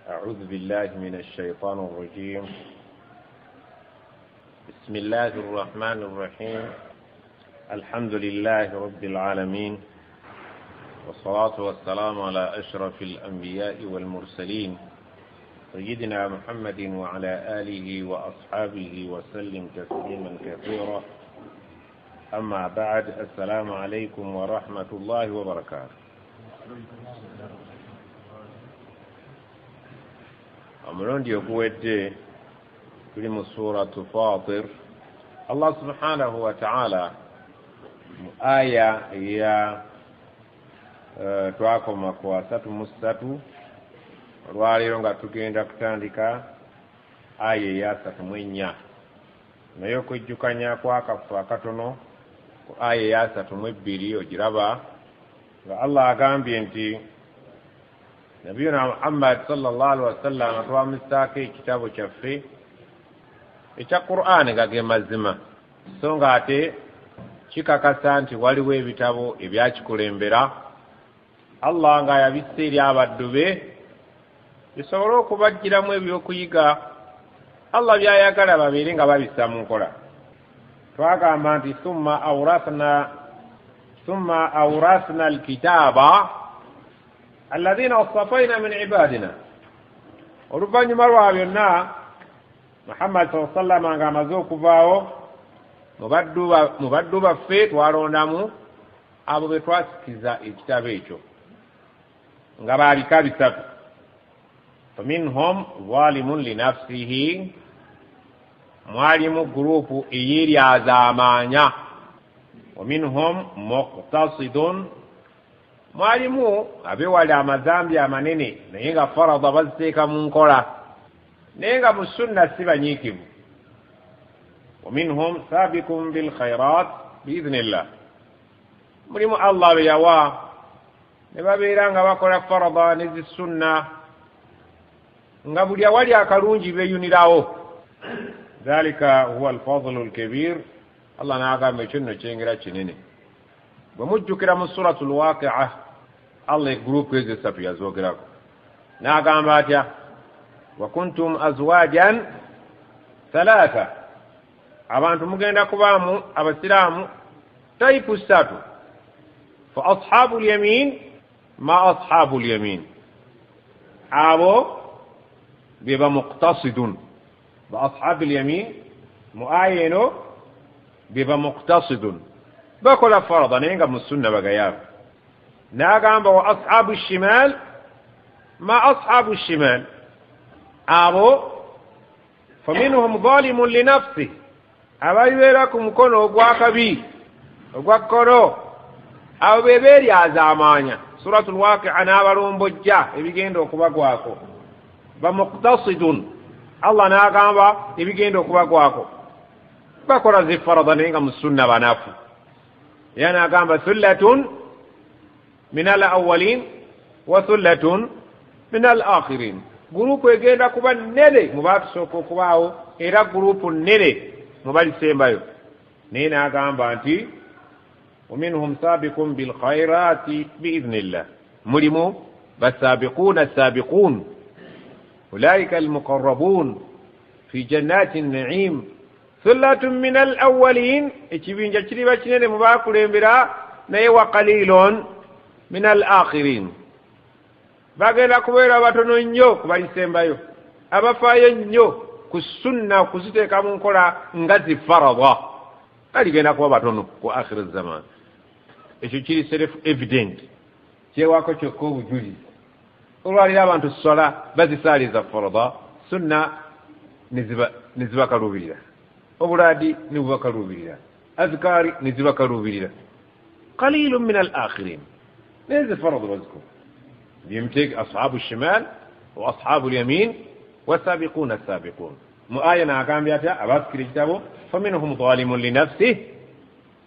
أعوذ بالله من الشيطان الرجيم. بسم الله الرحمن الرحيم. الحمد لله رب العالمين، والصلاة والسلام على أشرف الأنبياء والمرسلين سيدنا محمد وعلى آله وأصحابه وسلم تسليما كثيرا. أما بعد، السلام عليكم ورحمة الله وبركاته. أمرندي يقويت في سورة فاطر. الله سبحانه وتعالى آية يا twakoma ku 3 olwaleero nga tugenda kutandika aya ya 34 naye okujjukanya kwakafu akatono ku aya ya 32 ogiraba nga Allah agambye nti Nabiyuna Muhammad sallallahu alaihi wasallam atwamisaako ekitabo kyaffe ekya Qur'an nga ge mazima, so nga ate kikakasa nti waliwo ebitabo ebyakikulembera Allah nga yabisse eri abaddu be bisobole okubagiramu ebyokuyiga Allah byayagala babeere nga babissa mu nkola. Twagamba nti summa awrasna alkitaba alladhina wasafaina min ibadina. Oluvannyuma lwa byonna Muhammad sallallahu alaihi wasallam nga amaze okuvaawo mu baddu baffe twalondamu abo be twasikiza ekitabo ekyo nga baalika bisatu. faminhum zalimun linafsihi, mwalimu gurupu eyeryazaamaanya. waminhum muqtasidun, mwalimu abewali amazambi amanene naye nga farada baziteeka mu nkola naye nga mu sunna si banyiikivu. waminhum sabiqun bilkhairat biidhnillah, mulimu Allah be yawa ne babeera nga bakola farada ne zisunna nga buli awali akalungi beeyunirawo. dhalika huwa alfadlu alkabir. Allah n'agamba ekyo nno kyengera kinene. bwe mujjukira mu suratu lwaqi'a, Allah egurupu ezo esatu yazoogerako n'agamba atya, wa kuntum azwajan thalatha, abantu mugenda kubaamu abasiraamu tayipu 3. fa ashabu lyamin ma ashabu lyamin, abo beba muqtasidun. ba ashabu lyamin mu aya eno beba muqtasidun, bakola farada naye nga mu sunna bagayaavu. n'agamba wa ashabu shimal ma ashabu shimal, abo faminhum zalimun linafsi, abayibeera ku mukono ogwakabi ogwakkono, abo be beeryazaamaanya. suratul waqi'a n'abalombojja ebigenda okubagwako. ba muqtasidun, Allah n'agamba ebigenda okubagwako bakola zifarada naye nga mu sunna banafu. era n'agamba thullatun min al awwalin wa thullatun min al akhirin, gurupu egenda kuba nnene mu baatusooka okubaawo era gurupu nnene mu balisembayo. naye n'agamba nti ومنهم سابق بالخيرات بإذن الله, mulimu بالسابقون السابقون أولئك المقربون في جنات النعيم ثلة من الأولين, ekibinja kiriba kinene mu baakulembera naye wa qalilun min al-akhirin, bagenda kubeera batono nnyo ku balisembayo abafaayo nnyo ku sunna okuziteeka mu nkola nga zifarada, baligenda kuba batono ku akhir zaman. ekyo kiri self evident, kyewako kyokka obujulizi. olwaliro abantu sola bazisaaliza farada, sunna ne zibakaluubirira, obulaadi ne bubakaluubirira, azkaari ne zibakaluubirira. qalilun min al akhirin, naye zifarada bazikuma. bimteek ashabu shimal wa ashabu lyamin wasabiquna sabiqun. mu aya n'agambye atya abaasikira ekitabo faminhum zalimun linafsih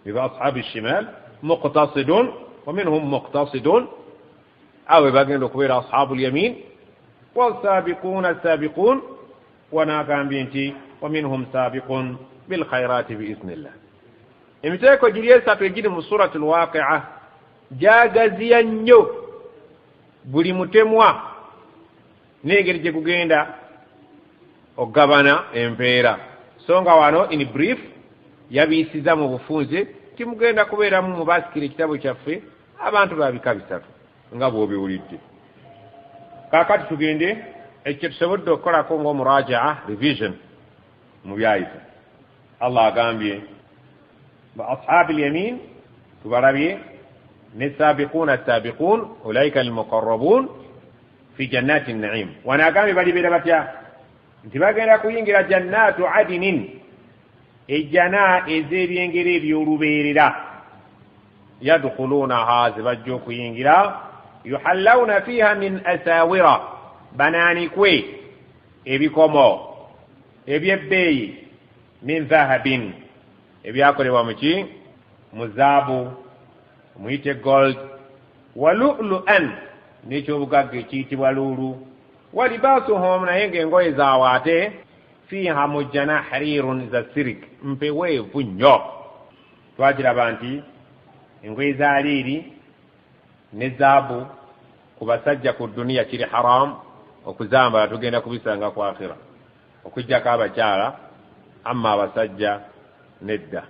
biba ashabu shimal muqtasidun waminhum muqtasidun, awe bagenda okubeera ashabu lyamin wasabiquna sabiqun, wanagambye nti waminhum sabiqun bilkhairati biiznillah. emiteeko giri esatu egiri mu surati lwaqi'a gyagaziya nnyo buli mutemwa n'engeri gye kugenda okugabana empeera. So nga wano in brief yabiisiza mu bufunze timugenda kubeeramu mu basikira ekitabo kyaffe abantu babika bisatu nga bw'obiwulidde. Kaakati tugende ekyo tusobodde okukolako ng'omurajaa revision mu byayita. Allah agambye ba ashaabil yamin tubalabye n'essaabiquuna assaabiquun ulaika almuqarrabuun fi jannaati an-na'iim. Wano agambye balibeera batya nti bagenda kuyingira jannaatu adinin, ejjana ez'ebyengero eby'olubeerera. Yadkhuluunaha ze bajja okuyingira, yuhallawna fiiha min asaawira, banaanikwe ebikomo ebyebbeeyi min dhahabin, ebyakolebwa muki mu zaabu muyite gold, wa lu'lu'an n'ekyobugagga ekiyitibwa luulu, wa libaasuhum naye ng'engoye zaabwe ate fiiha mujjana hariirun za sirik, mpeweevu nnyo. Twakiraba nti engoye za liiri ne zaabu ku basajja ku duniya kiri haramu okuzambala, tugenda kubisanga ku akhira okujjako abakyala, amma abasajja nedda.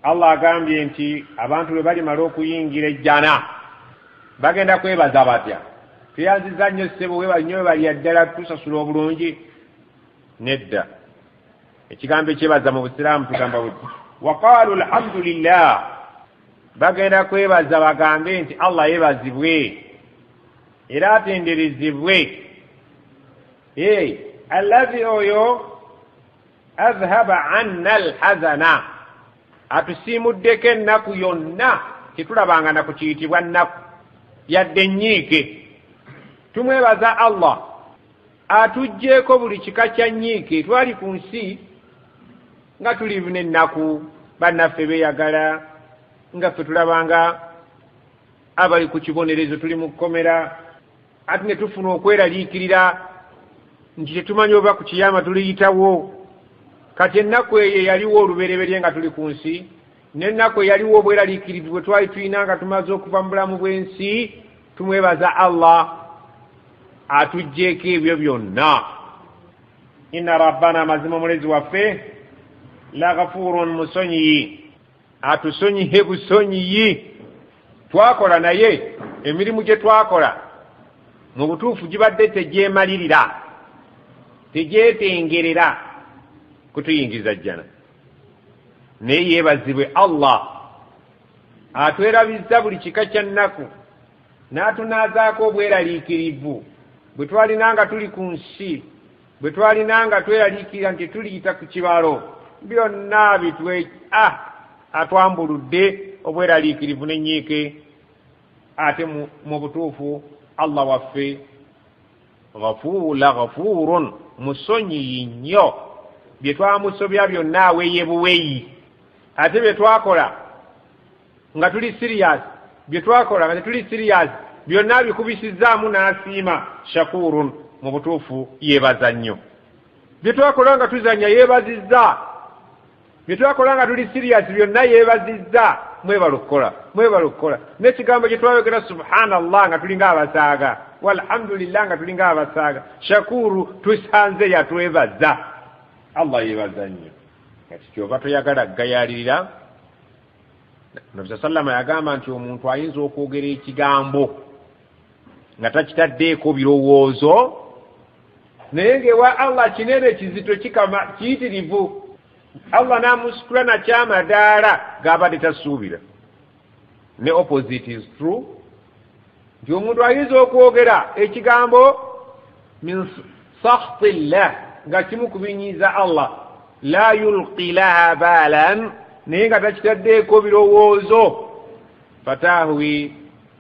Allah agambye nti abantu bwe balimala okuyingira ejjana bagenda kwebaza batya? Tuyanziza nnyo ssebo nnyo balya ddala tusasula obulungi? Nedda. Ekigambo ekyebaza mu busiraamu tugamba buti waqaalu alhamdulillah, bagenda kwebaza bagambe nti Allah yeebazibwe era atenderezebwe, allazi oyo azhaba anna alhazana, atusiimuddeko ennaku yonna. Tetulabanga naku kiyitibwa nnaku yadde nnyiike. Tumwebaza Allah atugjeeko buli kika kya nnyiike. Twali ku nsi nga tuli n'ennaku, bannaffe beeyagala, nga ffe tulabanga abali ku kibonerezo tuli mu kkomera, ate ne tufuna okweraliikirira nti tetumanyi oba ku kiyama tuliyitawo. Kati ennaku eyo yaliwo olubereberye nga tuli ku nsi, n'ennaku eyaliwo obweraliikirivu bwe twali tulina nga tumaze okuva mu bulamu bw'ensi. Tumwebaza Allah atugjeeko ebyo byonna. Inna rabbana, mazima omulezi waffe, la ghafuurun, musonyiyi, atusonyihe busonyiyi. Twakola naye emirimu gye twakola mu butuufu gibadde tegyemalirira, tegyetengerera kutuyingiza jjana. Naye yeebazibwe Allah atwerabizza buli kika kya nnaku, n'atunaazaako obweraliikirivu bwe twalina nga tuli ku nsi, bwe twalina nga tweraliikirira nti tuliyita ku kibalo, byonna atwambuludde obweraliikirivu n'ennyiike. Ate mu butuufu Allah waffe ghafuurun, musonyiyi nnyo. Bye twamusobya byonna aweeye buweeyi. Ate bye twakola nga tuli serious, bye twakola nga tetuli serious, byonna bikubisizzaamu n'asiima. Shakurun, mu butuufu yeebaza nnyo. Bye twakola nga tuzanya yeebazizza, bye twakola nga tuli serious byonna yeebazizza. Mwebala okukola n'ekigambo kye twayogera subhanallah nga tulinga abasaaga, walhamdulillah nga tulinga abasaaga, shakuru tusanze yatwebaza. Allah yeebaza nnyo. Kati kyova toyagala gayalirira. Nabi sallama yagamba nti omuntu ayinza okwogera ekigambo nga takitaddeeko birowoozo, naye ng'ewa Allah kinene kizito kiyitirivu. Allah n'amusikula nakyamadaala g'abadde tasuubira. Ne opposite is true, nti omuntu ayinza okwogera ekigambo min sakhtillah nga kimukubinyiza Allah, la yulqi laha baalan, naye nga takitaddeeko birowoozo. Fatahwi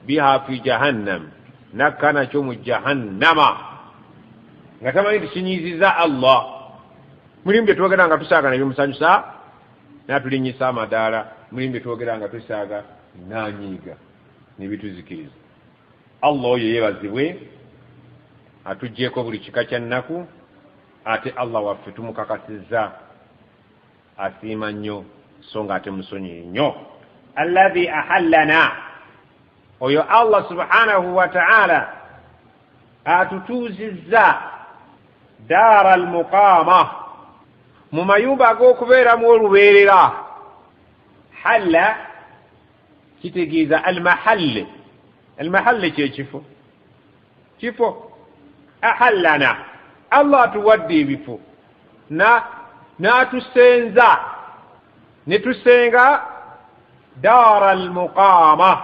biha fi jahannam, nakka nakyo mu jahannama, nga tamanyi tikinyiiziza Allah. Mulimu bye twogera nga tusaaga nabyo musanyusa, n'atulinnyisa amadaala. Mulimu bye twogera nga tusaaga n'anyiiga nebituzikiriza. Allah oyo yeebazibwe atugjeeko buli kika kya nnaku. Ate Allah waffe tumukakasizza asiima nnyo, so nga ate musonyiyi nnyo. Alladhi ahallana, oyo Allah subhanahu wa ta'ala atutuuzizza daara almuqaama mu mayumba ag'okubeeramu olubeerera. halla kitegeeza almahalle. almahalle kyekifo, kifo. ahallana, allah atuwadde ebifo n'atusenza ne tusenga daara almuqaama,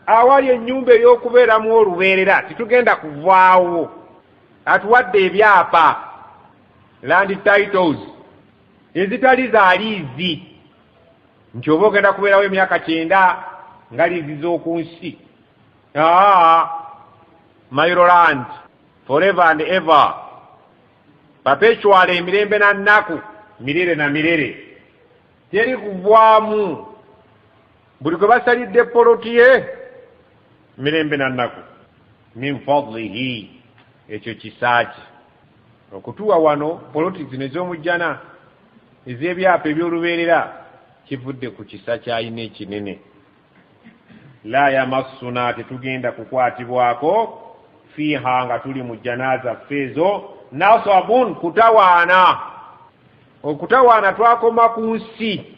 awali ennyumba ey'okubeeramu olubeerera. Titugenda kuvaawo, atuwadde ebyapa, land titles ezitali za liizi, nti oba ogenda kubeerawo emyaka 9 nga liizi z'oku nsi. Maryland forever and ever, perpetual, emirembe na nnaku, mirere na mirere, teri kuvaamu. Buli gwe basalidde poloti ye mirembe na nnaku. Min fadlihi, ekyo kisaaki. Okutuwa wano politics nez'omujjana ez'ebyapa eby'olubeerera kivudde ku kisa ky'alina ekinene. La yamassuna, tetugenda kukwatibwako, fiiha, nga tuli mu jjanaaza ffeezo, nasabun, kutawaana. Okutawaana twakoma ku nsi,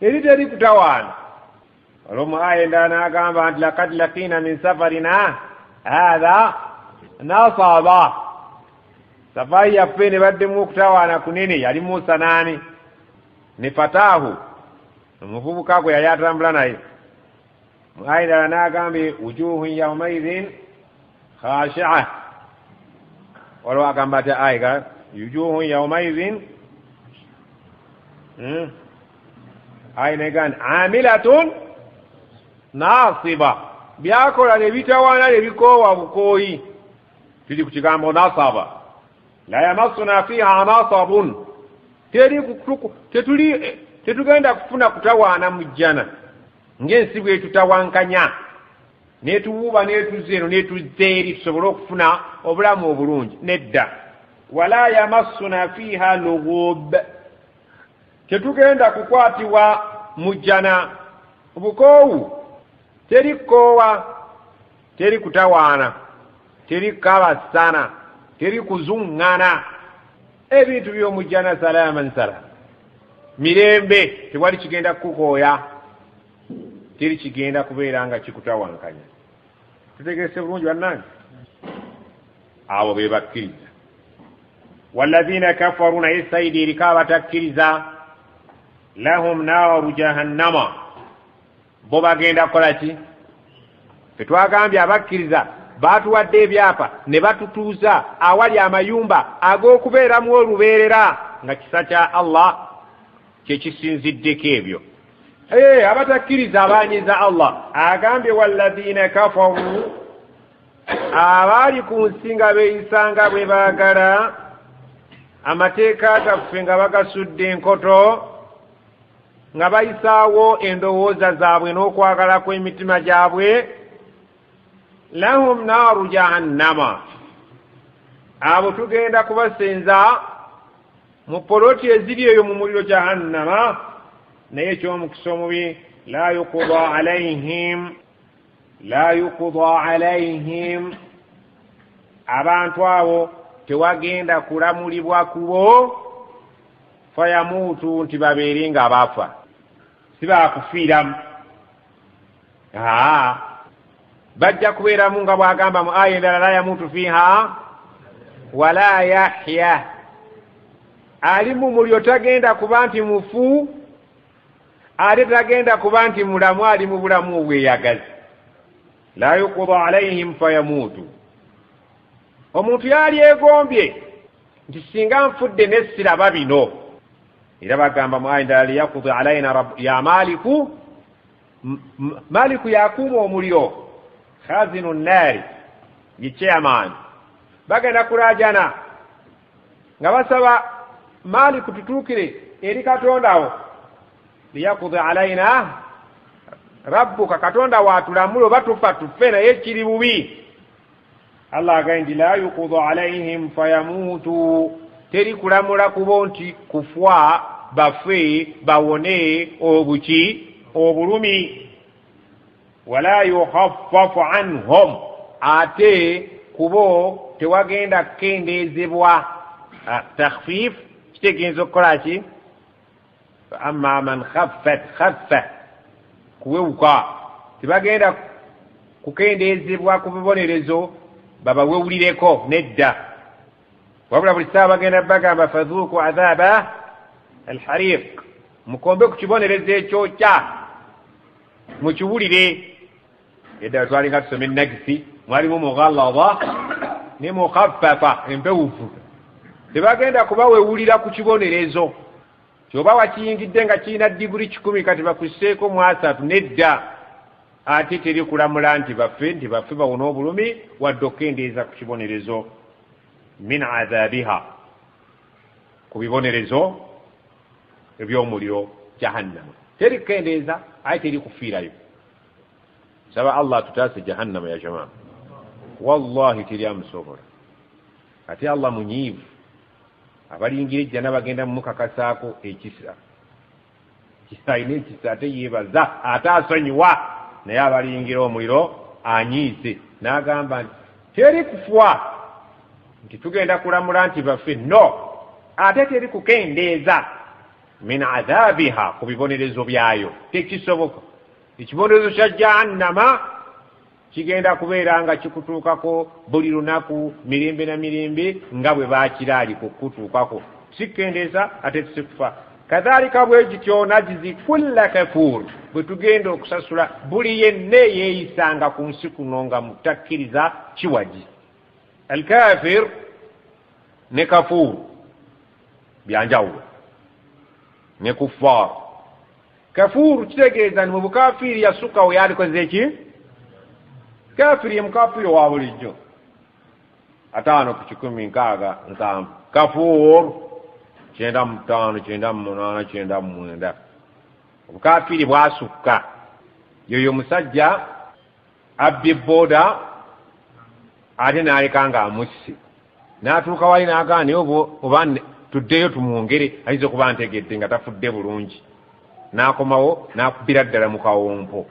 eri teri kutawaana. Olomu aya endala n'agamba nti lakad lakina min safarina hadha nasaba. Safari yaffe ne baddemu okutawaana kunene, yali Musa naani ne Fatahu omuvubuka gwe yali atambula naye. Mu aya endala n'agambye wujuhun yawmaidhin khashi'a. Waliwo agamba ati aya wujuhun yawmaidhin aya negani amilatun nasiba, byakola ne bitawaana ne bikoowa bukooyi. Tuli ku kigambo nasaba. La yamassuna fiha nasabun, tetugenda kufuna kutawaana mu jjana ng'ensi bwe tutawankanya netuwuuba netuzza eno netuzza eri tusobole okufuna obulamu obulungi. Nedda. Wala yamassuna fiha lughub, tetugenda kukwatibwa mu jjana bukoowu. Teri koowa, teri kutawaana, teri kabasana, teri kuzuŋŋana. Ebintu by'omu jjana salaaman salama, mirembe, tewali kigenda kukukooya, teri kigenda kubeera nga kikutawankanya. Tutegeese bulungi bannange? Abo be bakkiriza. Walladhiina kafaru, naye sayidi eriko abatakkiriza, lahum naaru jahannama, bo bagenda kukola ki? Fetwagambye abakkiriza baatuwadde ebyapa ne batutuuza awali amayumba ag'okubeeramu olubeerera, nga kisa kya Allah kyekisinziddeko ebyo. Abatakkiriza abaanyiza Allah agambye walladhiina kafaru, abaali ku nsi nga beeyisanga bwe baagala, amateeka gaffe nga bagasudde enkoto, nga bayisaawo endowooza zaabwe n'okwagala kw'emitima gyabwe. Lahum naaru jahannama, abo tugenda kubasenza mu poloti eziri eyo mu muliro jahannama. Naye eky'omukisa omubi, la yuqda alayhim, abantu abo tewagenda kulamulibwa kubo, fayamuutu, nti babeere nga bafa, si baakufiiramu. Bajja kubeeramu nga bw'agamba mu aya endala, la yamuutu fiiha wala yahya. Ali mu muliro tagenda kuba nti mufu, ate tagenda kuba nti mulamu, ali mu bulamu obweyagazi. La yuqda alayhim fayamuutu. Omuntu yali egombye nti singa nfudde nessiraba bino, era bagamba mu aya endala liyakuda alayna ya Maliku. Maliku yakuuma omuliro, khazinu nnaari, ye chairman. Bagenda kulaajana nga basaba Maliku tutuukire eri Katondawo. Liyakuda alayna rabbuka, Katonda waatulamula oba tufa tuffe, naye kiri bubi. Allah agambye la yuqda alayhim fayamuutu, teri kulamula kubo nti kufwa bafe bawone obuki obulumi. Wala yukhaffafu anhum, ate kubo tewagenda kukendezebwa takhfif kitegeeza okukola ki amma man khaffa kuwewuka tebagenda kukendezebwa ku bibonerezo babawewulireko nedda wabula buli ssaawa bagenda bagamba fadhuuku adhaaba alhariq mukombe ku kibonerezo ekyokya mukiwulire edda twalinga tusoma enagisi mwalimu mughallada ne mukhaffafa empewufu tebagenda kubawewulira ku kibonerezo kyoba wakiyingidde nga kirina diguri 10 kati bakuseeko mu 3 nedda ate teri kulamula nti baffe bawona obulumi wadde okukendeeza ku kibonerezo min adhabiha ku bibonerezo ebyomuliro jahannama teri kukendeeza aye teri kufiirayo saba allah tutaase jahannama ya jamaa wallahi teri amusobola ate allah munyiivu abalingira ejjana bagenda mumukakasaako ekisa alina ekisa ate yeebaza ate asonyiwa naye abalingira omuliro anyiise n'agamba nti teri kufa nti tugenda kulamula nti baffe no ate teri kukendeeza min adhabiha ku bibonerezo byayo tekisoboka ekibonerezo kya jahannama kigenda kubeera nga kikutuukako buli lunaku mirembe na mirembe nga bwe bakiraali kukutuukako sikendeeza ate tisikufa kadhalika bwe gityo najizi kulla kafur bwe tugenda okusasula buli yenna yeeyisanga ku nsi kuno nga mutakkiriza kiwagi alkafir ne kafur byanjawulo ne kuffar kafur kitegeeza ni mu bukafiri yasukkawo yalikoze ki kafiri ye mukafiri wa bulijjo 5 ku 10 nkaaga nsanvu kafur 95 98 99 obukafiri bwasukka yoyo musajja abbye boda ate n'aleka nga amusse n'atuuka wali n'agaa naye oba tuddeyo tumwongere ayinza okuba ntegedde nga tafudde bulungi n'akomawo n'akubbira ddala mu kawompo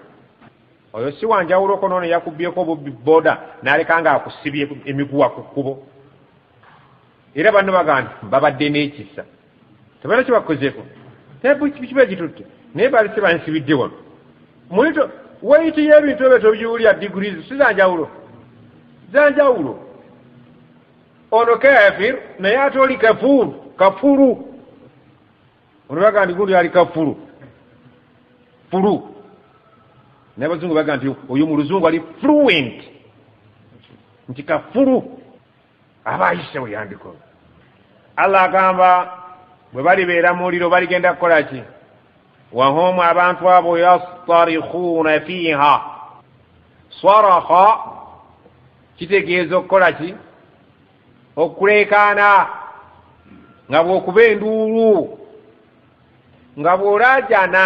oyo si wanjawuloko noono yakubbyeko boda n'aleka nga akusibye emiguwa ku kkubo era banno bagaa nti babadde n'ekisa tebana kibakozeeko kiba gitutte naye balise bansibidde wano mulito wayiti y'ebintu ebyo tobiwulya digurizi si zanjawulo zanjawulo ono kafir naye ate oli kafuru ono bagaa nti gundi ali kafuru naye abazungu bagaa nti oyo mu luzungu ali fluent nti kafuru aba ayise we yandikola allah agamba bwe balibeera mu muliro baligenda kukola ki wahum abantu abo yastarikhuuna fiiha saraha kitegeeza okukola ki okuleekaana nga bw'okuba enduulu nga bw'olaajana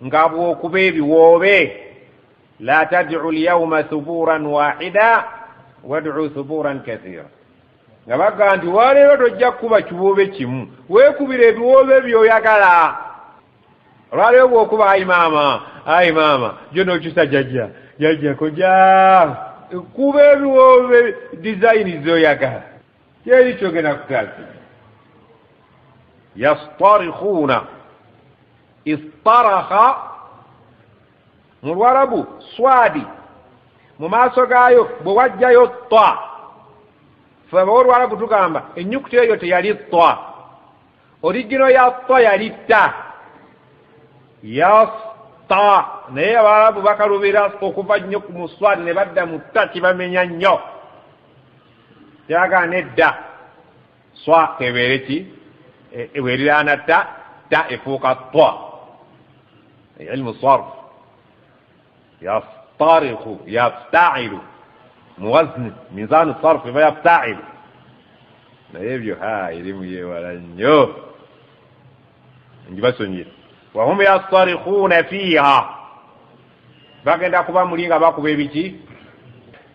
nga bw'okuba ebiwoobe la tad'u lyawma thuburan wahida wad'u thuburan kathira nga baga nti waleero tojja kukuba kiwoobe kimu weekubira ebiwoobe byoyagala olwaleero bw'okuba ayi maama jo n'okyusa jajja koja kuba ebiwoobe dizayini zoyagala kyeri kyogenda kutaasi yastarikhuuna istaraha mu lwarabu swadi mu maaso gaayo bwe wajjayo ta fe olwarabu tugamba ennyukuta eyo teyali ta origino ya ta yali ta yasta naye abarabu bakalubira okuva nnyo ku muswadi ne badda mu ta kibamenya nnyo kyagana edda swa kebeere ki eweriraana ta efuuka ta ilmu sarf yastarikhu yafta'ilu muwazni mizanu sarf eba yafta'ilu naye ebyo erimu yeewala nnyo njibasonyera wahum yastarikhuuna fiiha bagenda kuba muli nga bakuba ebiki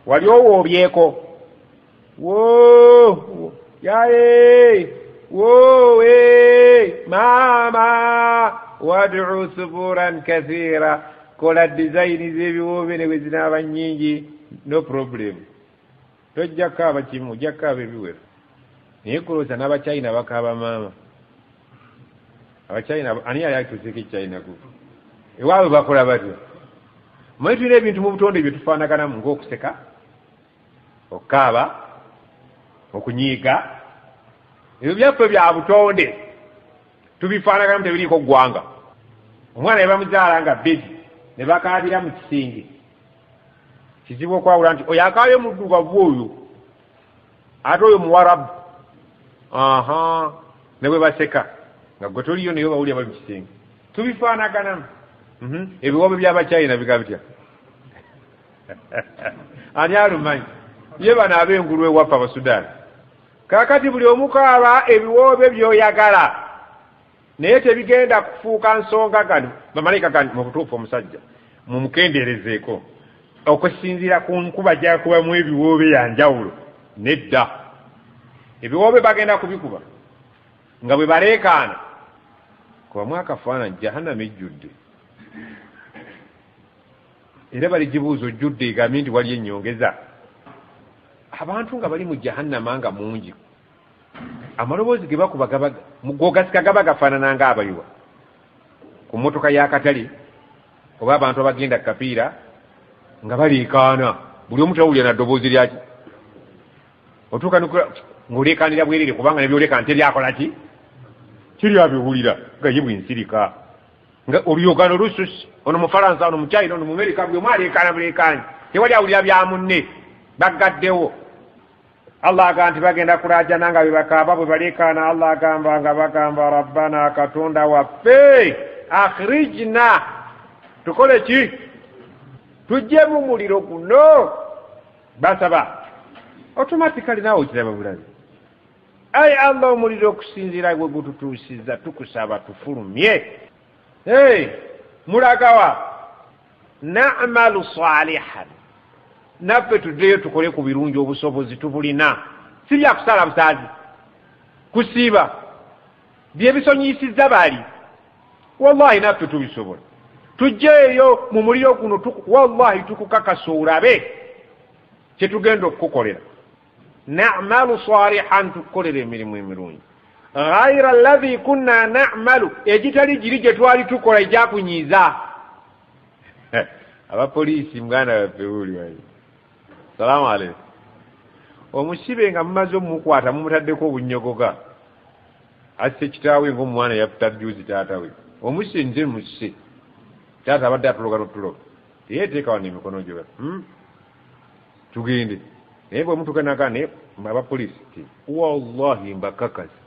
wali owoobyeko yaye maama wad'u thuburan kathira kola dizayini z'ebiwoobe ne bwe zinaaba nnyingi no problem tojja kaaba kimu ojja kaaba ebiwero naye kulooza n'abachina bakaaba maama abachina ani yali atuuseeko echina ku ewaabwe bakola batyo mwe tulina ebintu mu butonde bye tufaanaganamu ng'okuseka okukaaba okunyiiga ebyo byaffe bya butonde tubifaanaganamu tebiriiko ggwanga omwana ne bamuzaala nga bebi ne bakaabira mu kisinge kizibu okwawula nti oyo akaabye muddugavu oyo ate oyo muwarabu ne bwe baseka nga gwe toliyo naye bawulira bali mu kisinge tubifaanaganamu ebiwoobe by'abachina biga bitya ani alumanyi ye bano ab'engulu ewaffe abasudaani kaakati buli omukaaba ebiwoobe by'oyagala naye tebigenda kufuuka nsonga gano bamalayika gani mu butuufu omusajja mumukendeerezeeko okusinziira ku nkuba gyakubamu ebiwoobe yanjawulo nedda ebiwoobe bagenda kubikuba nga bwe baleekaana kubamu akafaananyi jahannama ejjudde era bali gibuuzo ojjudde egambye nti wali ennyongeza abantu nga bali mu jahannama nga mungi amaloboozi ge bakuba gogasika gaba gafaanana nga abayiwa ku mmotoka y'akatale oba abantu abagenda kapiira nga baleekaana buli omu tawulira na ddoboozi lyaki otuuka ng'oleekaanira bwerere kubanga nebyoleekaana teryakola ki kiri abiwulira nga ye bwensirika nga oluyogano olususi ono mufalansa ono muchina ono mumerika buli omu aleekaana buleekaanyi tewali awulira bya munne baggaddewo Allah agamba nti bagenda kulaajana nga bwe bakaaba bwe baleekaana Allah agamba nga bagamba rabbana katonda waffe akhrijna tukole ki tujje mu muliro guno basaba automatically nawe okiraba bulabi ayi Allah omuliro okusinziira gwe gututuusizza tukusaba tufulumye mulagawa na'malu salihan naffe tuddeyo tukole ku birungi obusobozi tubulina si bya kusala busaazi kusiiba byebisonyiyisizza bali wallahi naffe tubisobola tujjeeyo mu muliro guno wallahi tukukakasa olabe kyetugenda okukukolera na'malu salihan tukukolera emirimu emirungi ghayra alladhi kunna na'malu egitali giri gye twali tukola egyakunyiiza abapoliisi muganda waffe buli wali salaamu alaikum omusibe nga mumaze omumukwata mumutaddeko obunnyogoga asse kitaawe ng'omwana yafuta juzi taata we omusse nze musse taata abadde atuloga n'otuloga teyeeteeka wano emikono gyo tugende naye bwe mutukanaka naye abapoliisi ti wallahi mbakakazi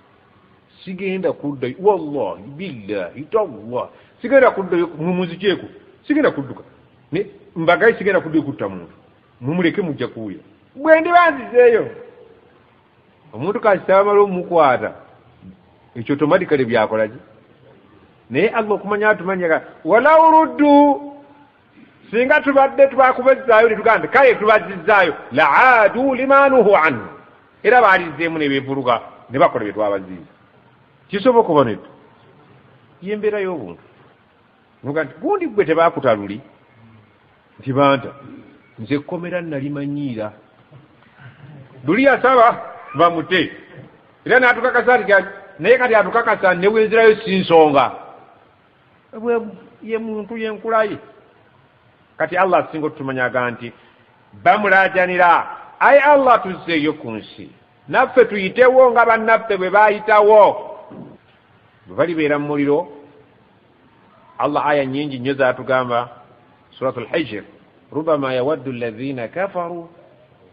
sigenda kuddayo wallahi billahi tallah sigenda kuddayo mumuzikyeeko sigenda kudduka mbagayi sigenda kuddayo kutta muntu mumuleke mujja kuwuya bwe ndiba nzizeeyo omuntu kasitaba mala omukwata ekyo automatically byakola ki naye Allah okumanya atumanyaga walaw ruddu singa tubadde twakubazzaayo ne tugamba nti kale tubazzizaayo laadu limanuhu anhu era baalizzeemu ne beevuluga ne bakola bye twabaziiza kisoboka oba nedda yembeera y'obuntu nuga nti gundi gwe tebaakutaluli nti banta nze kkomera nalimanyiira luli yasaba bamute era n'atukakasa nti naye kati atukakasa ne bwenzirayo si nsonga ye muntu yenkulaye kati Allah asinga otutumanyaga nti bamulaajanira ayi Allah tuzzeeyo ku nsi naffe tuyitewo nga bannaffe bwe baayitawo bwe balibeera mu muliro Allah aya nyingi nnyo zaatugamba suratul hijr rubama yawaddu alladhina kafaru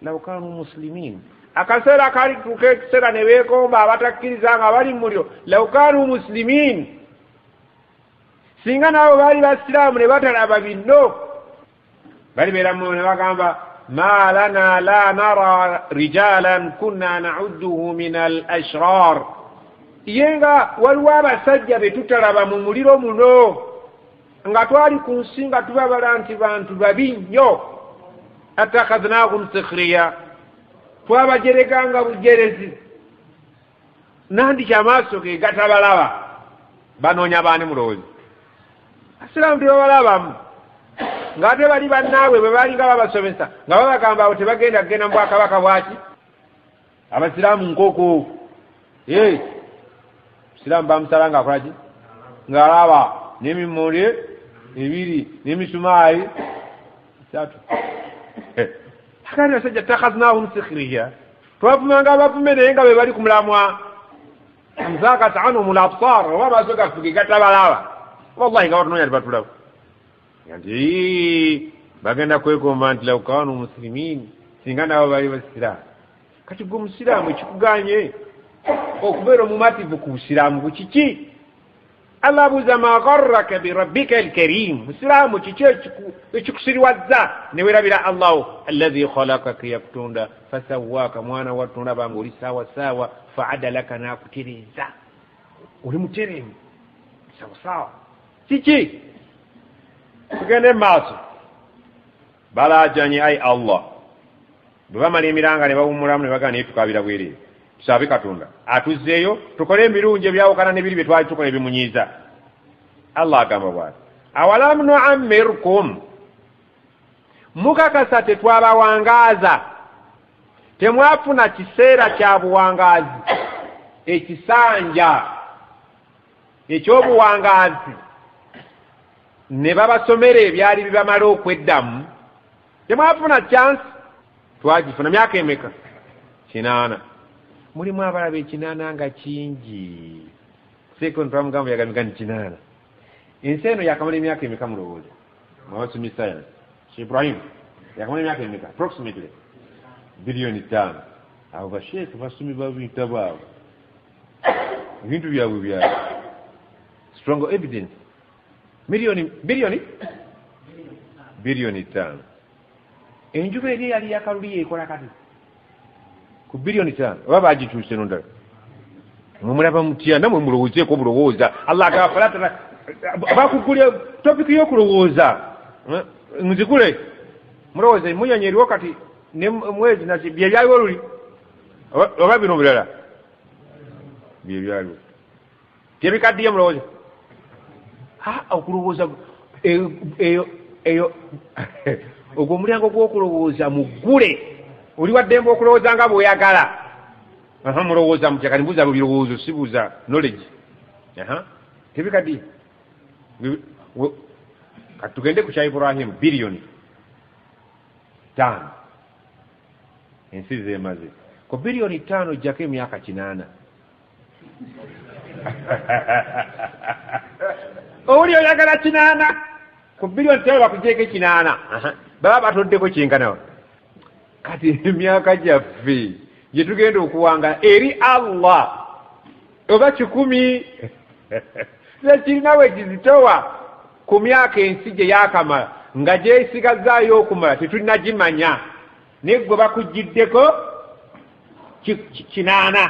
law kanu muslimin akaseera kali tuke ekiseera ne beekomba abatakkiriza nga bali mu muliro law kanu muslimin singa nabo baali basiraamu ne batalaba binno balibeera mu ne bagamba ma lana la nara rijalan kunna na'udduhu min al-ashrar yenga waliwo abasajja be tutalaba mu muliro muno nga twali ku nsi nga tubabala nti bantu babi nnyo attakhadhnahum sikhriya twabajereganga bujerezi nandi kyamaaso ge gatabalaba banoonya baani mulowoozi asiraamu tebabalabamu ng'ate bali bannaabwe bwe balinga babasomesa nga babagamba abo tebagenda kugenda mu bwakabaka bwaki abasiraamu nkoko siraamu bamusala ng'akola ki ng'alaba n'emimuli ebiri n'emisumaali satu akati basajja takhaznaahum sikhiriya twavumanga abavume naye nga be bali ku mulamwa amzakat anhum al-absar oba amaaso gaffe ge gatabalaba wallahi nga batunonya tibatulaba nti bagenda kwekomba nti law kaanu muslimin singa nabo bali basiraamu kati gwe musiraamu ekikuganye okubeera omumativu ku busiraamu bukiki Allah abuuza ma gharraka birabbika alkarim musiraamu kiki ekikusiriwazza newerabira allahu alladhi khalaqaka yakutunda fasawwaaka mwana watunda banga oli saawa saawa faadalaka nakutereeza oli muteremu sawa sawa kiki tugende maaso balajanye ai Allah bwe bamala emiranga ne bawummulamu ne bagana naye tukabira bwereere tusaabe katonda atuzzeeyo tukole ebirungi ebyawukana n'ebiri bye twali tukola ebimunyiiza Allah agamba bwati awalam nuammirkum mukakasa tetwabawangaaza temwafuna kiseera kya buwangaazi ekisanja ekyobuwangaazi ne babasomera ebyali bibamala okweddamu temwafuna chance twagifuna myaka emeka 8 mulimu abalaba 8 nga kingi sekondi twamugamba yagamigani 8 ensi eno yakamala emyaka emeka mulowooza mwabasomyi science Ibrahim yakamala emyaka emeka approximately biliyoni 5 abo basheeke basumi babiyita baabo ebintu byabwe byabo strong evidence biliyoni 5 enjuba eri yali yakaluli yekola kati ku biliyoni 5 oba bagikyuse nondala mumulaba mutya namwe mulowoozeeko obulowooza Allah agafalatana bakugulya topiki y'okulowooza nzigule mulowooze munyonyi eriwo kati ne mwezi nasi bye byaliwo luli oba bino bulala bye byaliwo tebikaddiye mulowooze okulowooza eyo ogwo omulyango gw'okulowooza muggule oli waddembe okulowooza nga bw'oyagala mulowooza mutya kati mbuuza birowoozo sibuuza knowledge tebikaddiye kati tugende ku kya Ibrahim biliyoni 5 ensi zeemaze ku biliyoni 5 jjako emyaka 8 oli oyagala 8 ku biliyoni 5 bakugyeko 8 baba batoddeko kyenkanawa kati emyaka gyaffe gye tugenda okuwanga eri Allah oba 10 kirinawe kizitowa ku myaka ensi gye yakamala nga gyesigazaayo okumala tetulinagimanya naye gwe bakugiddeko 8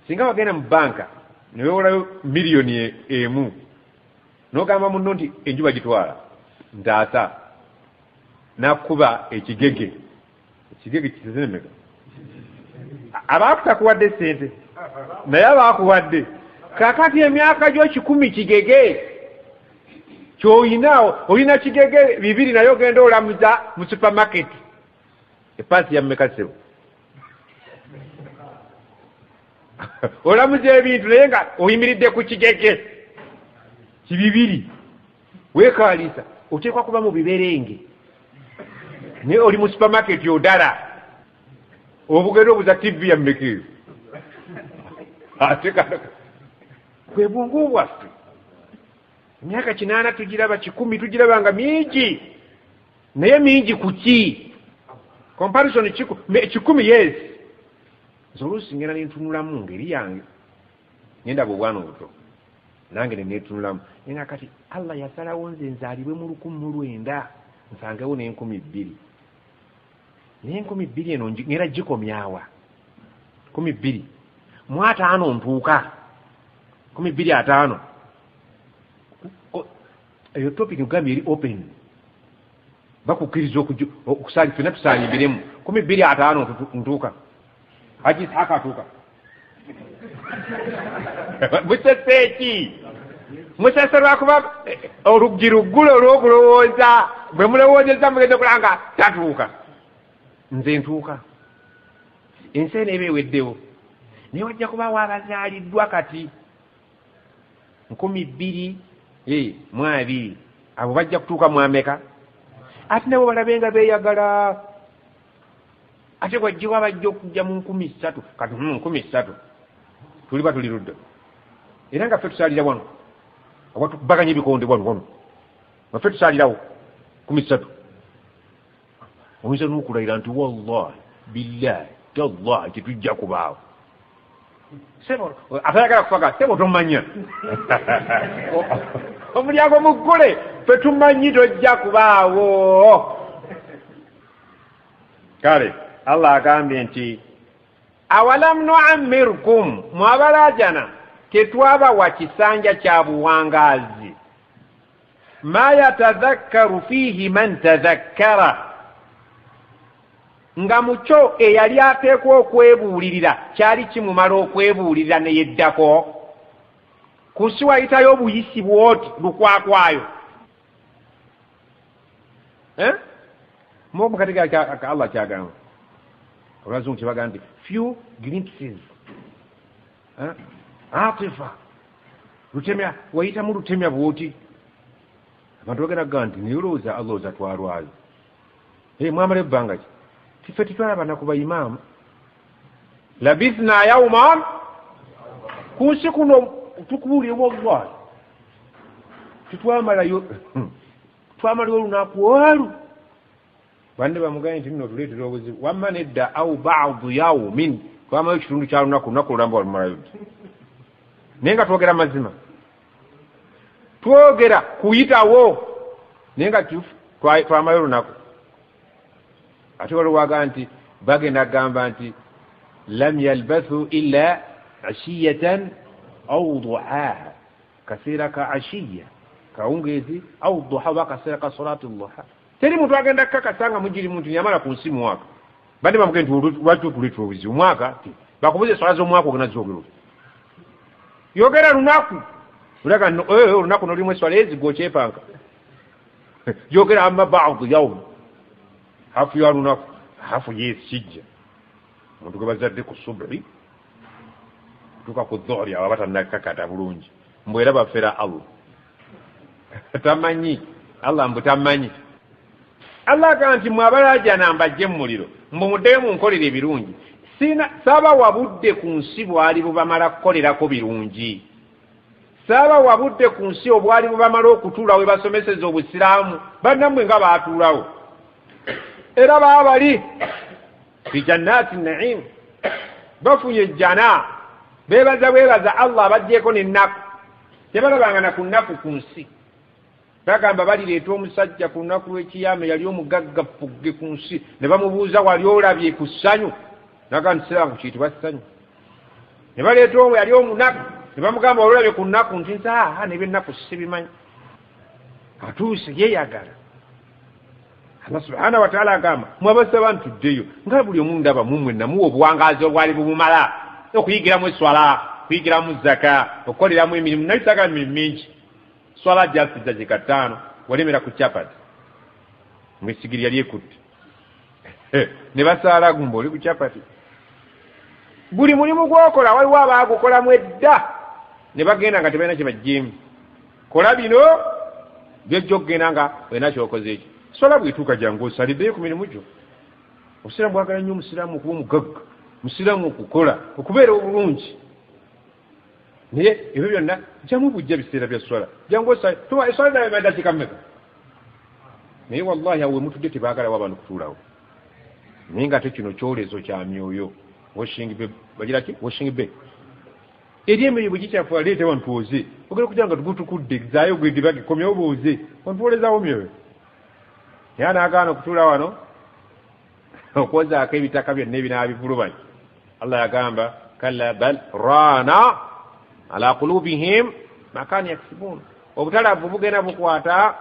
singa wagenda mu banka newewolayo miliyoni 1 n'ogamba munno nti enjuba gitwala ntaasa nakuba ekigege kizenemeka abakutakuwadde sente naye abakuwadde kakati emyaka gyo 10 kigege kyoyinawo olina kigege 2 naye ogenda olamuza mu supermarket epaasi yammekasebo olamuza ebintu naye nga oyimiridde ku kigege 2 weekaalisa oteekwa kuba mu biberenge naye oli mu supermarket odala obugenda obuza TV yammekeyo ate kwe bwongo bwaffe emyaka 8 tugiraba 10 tugiraba nga mingi naye mingi kuki comparison 10 yes zolusi ngena nintunulamu ngeri yange ngenda bwobwana obuto nange nenetunulamu nga kati Allah yasalawo nze nzaalibwe mu 1900 nsangewo n'2,000 naye 2,000 eno ngera gikomyawa 2,000 mu 5 ntuuka 2,500 eyo topic ngambye eri open bakukkiriza okusaali fena tusaanyibiremu 2,500 ntuuka haji saka tuuka buseseeki musasirwa kuba oluggi luggule olw'okulowooza bwe mulowoozeza mugende kulanga tatuuka nze ntuuka ensi eno eba eweddewo naye wajja kubaawo abazaaliddwa kati 2,220 abo bajja kutuuka mwameka ate nabo balabe nga beeyagala ate wajjiwa bajja okujja mu 3,000 kati 3,000 tuliba tulirudde era nga ffe tusalira wano oba tukubaganya ebikondo wano nga ffe tusalirawo 3,000 oyinza n'okulayira nti wallahi billahi tallahi tetujja kubaawo atayagala kufaga sebo tomanya omulyango muggule ffe tumanyi tojja kubaawo kale Allah agambye nti awalam nu'ammirkum mwabalajana tetwabawa kisanja kya buwangaazi ma yatadhakkaru fihi man tadhakkara nga mucho eyali ateekwa okwebuulirira kyali kimumala okwebuulirira ne yeddako kusi wayitayo obuyisi bwoti lukwakwayo mukati ka Allah kyagamba olwazungu kyebaga nti few glimpses atifa lutemya wayitamu lutemya bwoti abantu bagenda kugaa nti niyolowooza Allah oza twalwayo mwamala ebbanga ki tiffe titwalaba naku baimaamu labithna yauman kunsi kuno tukubuulire wallahi titwamalayo twamalayo olunaku olwo banne bamuganye nti nno tuleetera obuzibu wamma nedda au badu yaumin twamalayo ekitundu kya lunaku olulamba walumalayo naye nga twogera mazima twogera kuyitawo naye nga twamalayo olunaku ate waliwo waga nti bagenda gamba nti lam yalbathu illa ashiyatan au duhaha kaseera ka ashiya kawungeezi au duha oba kaseera ka salatu duha teri muntu agenda kakasanga mujiri muntu yamala ku nsi mwaka bandi bamuge nti lwaki otuleetera obuzibu mwaka bakubuza eswala z'omwaka ogenda zogera yogera lunaku ulaga olunaku nolimu eswala ezi gwokyepanka yogera amma badu yawm hafu ya lunaku hafu yesijja omuntu gwe bazadde ku subhi tuka ku dhuhri aba batannakakata bulungi mbwe era bafera Allah tamanyi Allah mbu tamanyi Allah kanti mwabalajana mbajje mu muliro mbu muddeyo munkolere ebirungi saaba wabudde ku nsi bwali bubamala kukolerako birungi saaba wabudde ku nsi obwali bubamala okutuula we basomeseza obusiraamu bannammwe nga baatuulawo era baba bali fi jannati naim bafunye ejjana bebaza Allah abajjeeko n'ennaku tebalabanga na ku nnaku ku nsi bagamba balireeta omusajja ku lunaku lw'ekiyama yali omugaggafugge ku nsi ne bamubuuza wali olabye ku ssanyu naga nti siraba kiyitibwa ssanyu ne baleeta omwe yali omunaku ne bamugamba wali olabye ku nnaku nti nsa nebyennaku sibimanyi atuuse yeeyagala Allah subhanahu wa ta'ala agamba mwabasaba ntuddeyo nga buli omu ndaba mumwe namuwa obuwangaazi obwali bumumala okuyigiramu eswala okuyigiramu zaka okukoleramu emirimu nayitaga emirimu mingi swala jasijja zikataano walemera ku chapati mwesigiri yali ekutte ne basaala gumba oli ku chapati buli mulimu gwokola waliwo abaagukolamu edda ne bagenda nga tebalina kye bajjeemu kola bino byojja okugenda nga olina kyokoze ekyo swala bwituuka jangu osaliddeyo ku mirimu gyo obusiraamu bwagala nnyo omusiraamu okuba omugagga omusiraamu okukola okubeera obulungi naye ebyo byonna jamu bujja biseera bya swala jangu eswala naye maddakiika mmeka naye wallahi awe mutudde tebaagalawo abantu kutuulawo naye nga ate kino kyolezo kya myoyo bagira ki washing bay eri emirimu bwe gikyafu aleete wantu oze ogenda kugira nga tugutukudde zaayo gwedibage komyawo booze wantuwolezawo myoyo naye anaagaana okutuula wano okwozaako ebitaka byonna ebinaabivulubanya Allah yagamba kalla bal raana ala qulubihim makani yaksibun obutalavu bugenda bukwata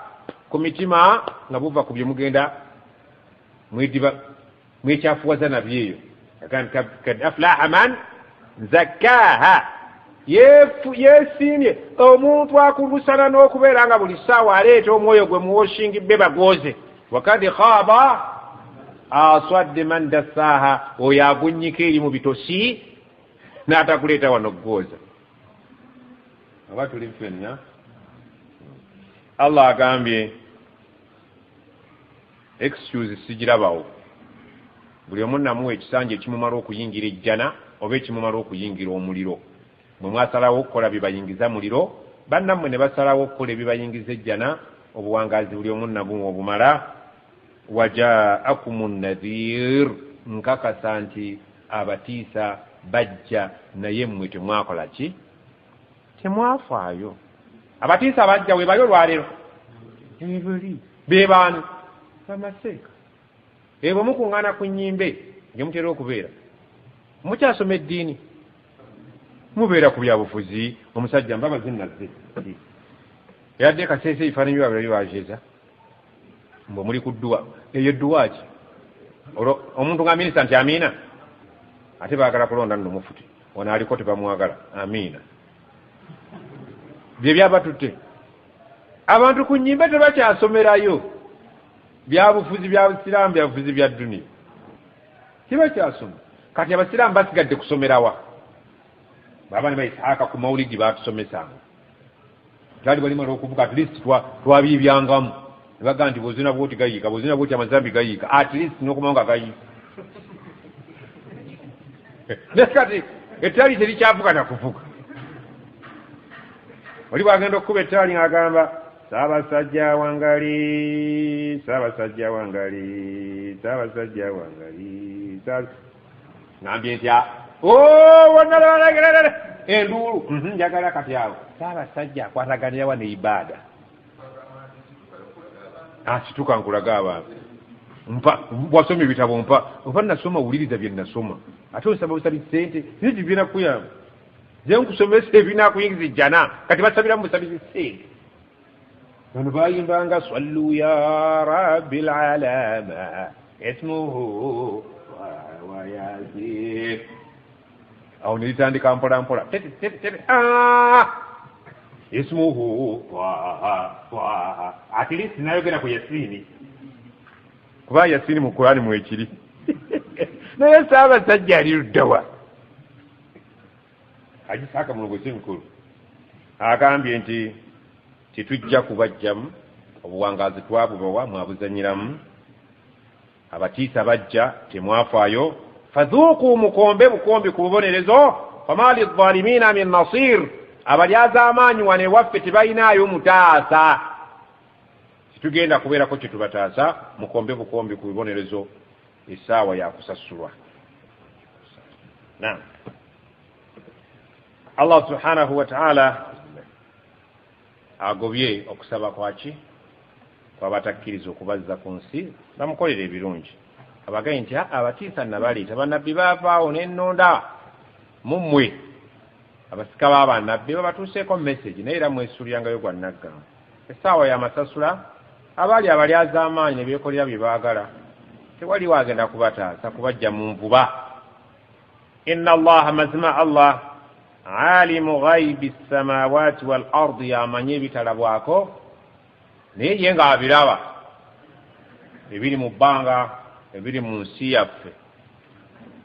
ku mitima nga buva ku bye mugenda mwekyafuwaza nabyo eyo kad aflaha man zakkaha yeesiimye omuntu akulubusana n'okubeera nga buli ssaawa aleeta omwoyo gwe muwoshingibbe bagoze wakad khaba aswadde man dassaaha oyo agunnyika eri mu bitosi n'atakuleeta wano gwoza aba tuli ffenna. Allah agambye excuse sigirabawo, buli omu namuwa ekisanja ekimumala okuyingira ejjana oba ekimumala okuyingira omuliro. Mwe mwasalawo okukola bibayingiza muliro, bannammwe ne basalawo okukola ebibayingiza ejjana, obuwangazi buli omu nabumwe obumala. Wajaakumun nadhir, nkakasa nti abatiisa bajja naye mmwe temwakola ki? Temwafaayo. Abatiisa bajja we bali olwaleero ebibuli bebaani bamaseeka ebo mukuŋŋaana ku nnyimbe gye mutera okubeera mukyasoma eddiini mubeera ku byabufuzi. Omusajja mbabazi nazze yadde kaseese ebifaananyi byabwe bibajeeza mbwe muli ku dduwa eyo edduwa ki omuntu nga minisita nti amiina ate baagala kulonda nno mufuti wano aliko tebamwagala amiina bye byabatutte. Abantu ku nnyimbe tebakyasomerayo byabufuzi bya busiraamu byabufuzi bya dduniya tebakyasoma. Kati abasiraamu basigadde kusomerawa baba ne bayisaaka ku mawulidi baatusomesanga tali balimala okuvuga at least twabiibyangamu ne bagaa nti bwozina bwoti gayiika bwozina bwoti amazambi gayiika at least n'okumawo nga gayiika naye kati ettaali terikyavuga na kuvuga. Oli bwagenda okukuba ettaali ng'agamba Saabasajja wangali, Saabasajja wangali, Saabasajja wangali, ngambye ntya wonna enduulu njagala kati awo Saabasajja akwataganira ne ibaada asituka nkulaga abantu mpa bwasoma ebitabo mpa nasoma wuliriza bye nasoma ate osaba busabi ssente niki bina kuyamba je nkusomesa ebinakuyingiza ejjana kati basabira musabizi ssente. Bano bayimbanga sallu ya rabbil alama ismuhu wa yazid awo nilitandika mpola mpola ismuhu at least nayogera ku Yasini kuba Yasini mu Qur'ani mwekiri naye Saabasajja ali luddawa agisaaka mulogose mukulu agambye nti titujja kubajjamu obuwangazi twabubawa mwabuzanyiramu. Abatiisa bajja temwafaayo. Fadhuuku mukombe bukombi ku bubonerezo fama lidhalimiina min nasir, abalyaza amaanyi wane waffe tebalinayo mutaasa. Situgenda kubeerako kyetubataasa, mukombe bukombi ku bubonerezo essaawa ya kusasulwa. Naam. Allah subhanahu wa ta'ala agobye okusaba kwaki kwabatakkiriza okubazza ku nsi bamukolera ebirungi. Abagaye nti abatiisa nabaleeta bannabbi baavaawo n'ennonda mummwe abasika b'abannabbi babatuuseeko message naye era mwesuulyangayo gwa naggamba. Essaawa y'amasasula abaali abalyaza amaanyi ne beekolera bye baagala tewali waagenda kubataasa kubajja mu nvuba. Inna Allaha, mazima Allah, alimu ghaibi samawati wal ardi, amanye ebitalabwako naye ye nga abiraba ebiri mu bbanga ebiri mu nsi yaffe.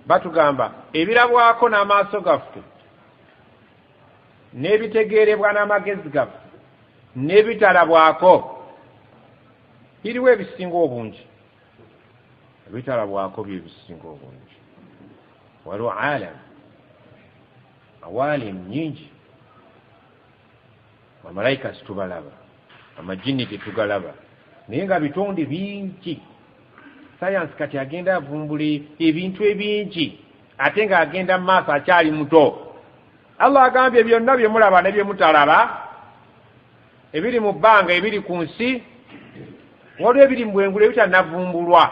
Batugamba ebirabwako n'amaaso gaffe n'ebitegeerebwa n'amagezi gaffe n'ebitalabwako biriwo ebisinga obungi. Ebitalabwako bye bisinga obungi. Waliwo awalim nyingi. Bamalayika situbalaba, amajini tetugalaba, naye nga bitonde bingi. Sayansi kati agenda avumbula ebintu ebingi ate nga agenda mu maaso akyali muto. Allah agambye byonna bye mulaba ne bye mutalaba, ebiri mu bbanga ebiri ku nsi, waliwo ebiri mu bwengula ebitanavumbulwa,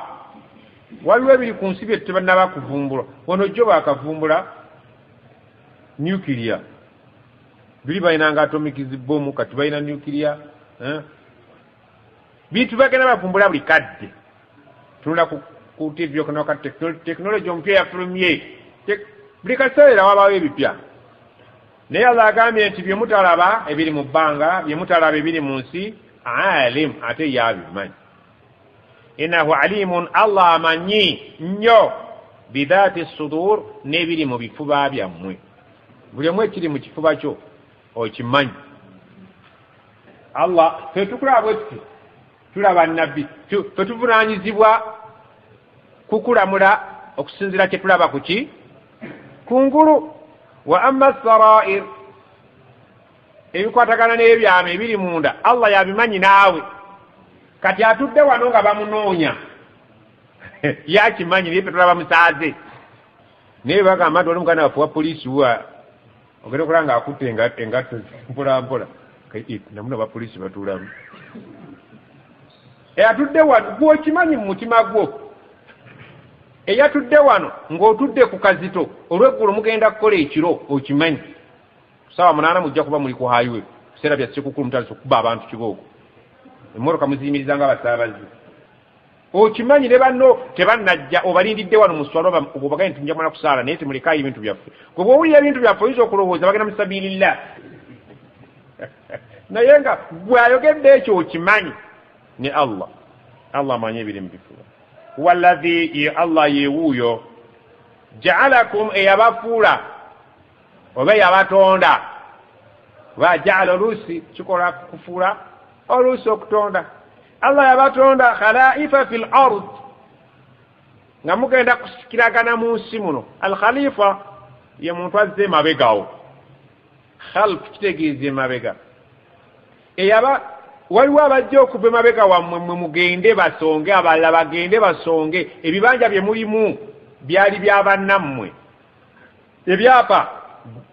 waliwo ebiri ku nsi bye tebannaba kuvumbulwa. Wano jjo baakavumbula nuclear, biri balinanga atomic bomb, kati balina nuclear. Bintu bagenda bavumbula buli kadde. Tunula ku TV okunoka technology ompya yafulumye, buli kaseera wabaawo ebipya. naye Allah agambye nti bye mutalaba ebiri mu bbanga bye mutalaba ebiri mu nsi alim ate yabimanyi innahu alimun Allah amanyi nnyo bidhaati sudur n'ebiri mu bifuba byammwe buli omu ekiri mu kifuba kyo okimanyi Allah tetukulaba bwe tuti tulaba nnabbi tetuvunaanyizibwa kukulamula okusinzira kye tulaba kuki kungulu wa amma sarair ebikwatagana n'ebyama ebiri munda Allah yabimanyi naawe kati atudde wano nga bamunoonya yakimanyi naye petulaba musaaze naye bagamba nti oli muganda waffe wa poliisi wa ogenda okulaba nga akutte engatto mpolampola namuna abapoliisi batuulamu eyatudde wano gwokimanyi mu mutima gwo eyatudde wano ng'otudde ku kazito olw'eggulu mugenda kukola ekiro okimanyi kusaawa 8 mujja kuba muli ku highway biseera bya ssekukulu mutandise okukuba abantu kibooko emmotoka muziyimiriza nga basaabazi okimanyi ne banno tebannajja obalindidde wano mu swala obaganye nti njamala kusaala naye temulekayo ebintu byaffe gwe bw'owulira ebintu byaffe oyinza okulowooza bagenda mu sabiilillah naye nga bw'ayogedde ekyo okimanyi ne Allah amanyi ebiri mu bifuba wallahi Allah yewuuyo ja'alakum eyabafuula oba yabatonda wa ja'ala oluusi kikola kufuula oluusi okutonda Allah yabatonda khalaifa fil ard nga mugenda kusikiragana mu nsi muno al khalifa ye muntu azze mabegawo khalf kitegeeza emabega eyaba waliwo abajja okuva emabega wammwe mwe mugende basonge abalala bagende basonge ebibanja bye mulimu byali byabannammwe ebyapa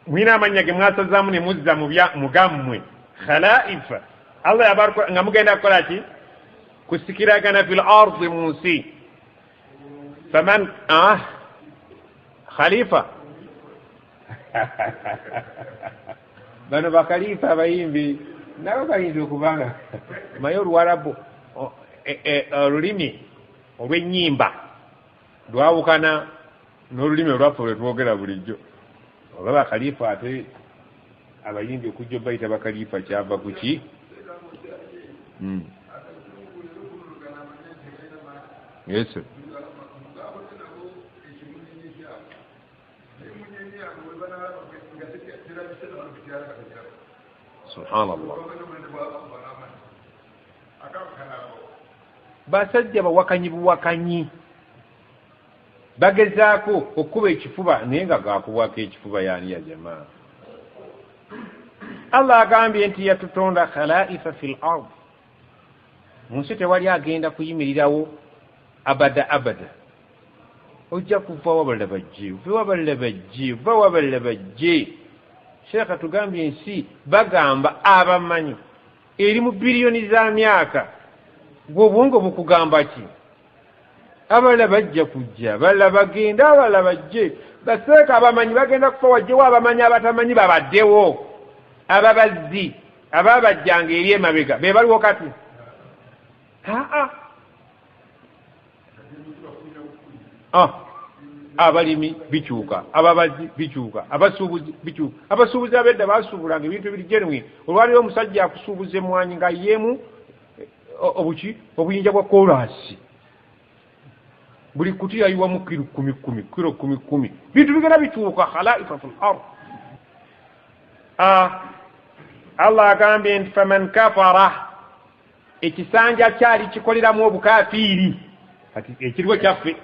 mwina amanya ge mwasazaamu ne muzza mu gammwe khalaifa Allah yabaraka nga mugenda kukola ki kusikiragana fil ardi mu nsi faman khalifa bano bakalifa abayimbi nabo bayinza okubanga maye oluwarabu olulimi olw'ennyimba lwawukana n'olulimi olwaffe lwe twogera bulijjo oba bakalifa ate abayimbi okujja bayita bakalifa kyava ku ki yes subhanallah basajja bawakanyi buwakanyi bagezaako okuba ekifuba naye nga gaakubwako ekifuba yaani ya jamaa Allah agambye nti yatutonda khalaifa fil ard mu nsi tewali agenda kuyimirirawo abada ojja kuva wabalala bajje Sheikh tugambye ensi bagamba abamanyi eri mu biliyoni za myaka gw'obwongo bukugamba ki abalala bajja kujja abalala bagenda abalala bajje baseeka abamanyi bagenda kufa wajjewo abamanyi abatamanyi babaddewo ababazzi ababajjanga eri emabega be baliwo kati abalimi bikyuka ababazi bikyuka abasuubuzi bikyuka abasuubuzi abedda basuubulanga ebintu ebiri genuine olwaliwo omusajja akusuubuza emwanyi nga yeemu obuyinja bwa kolasi buli kuti yayiwamu kiro 10 bintu bigenda bikyuka khalaifa fil ard Allah agambye nti faman kafara ekisanja kyali kikoleramu obukafiiri kati ekiriwo kyaffe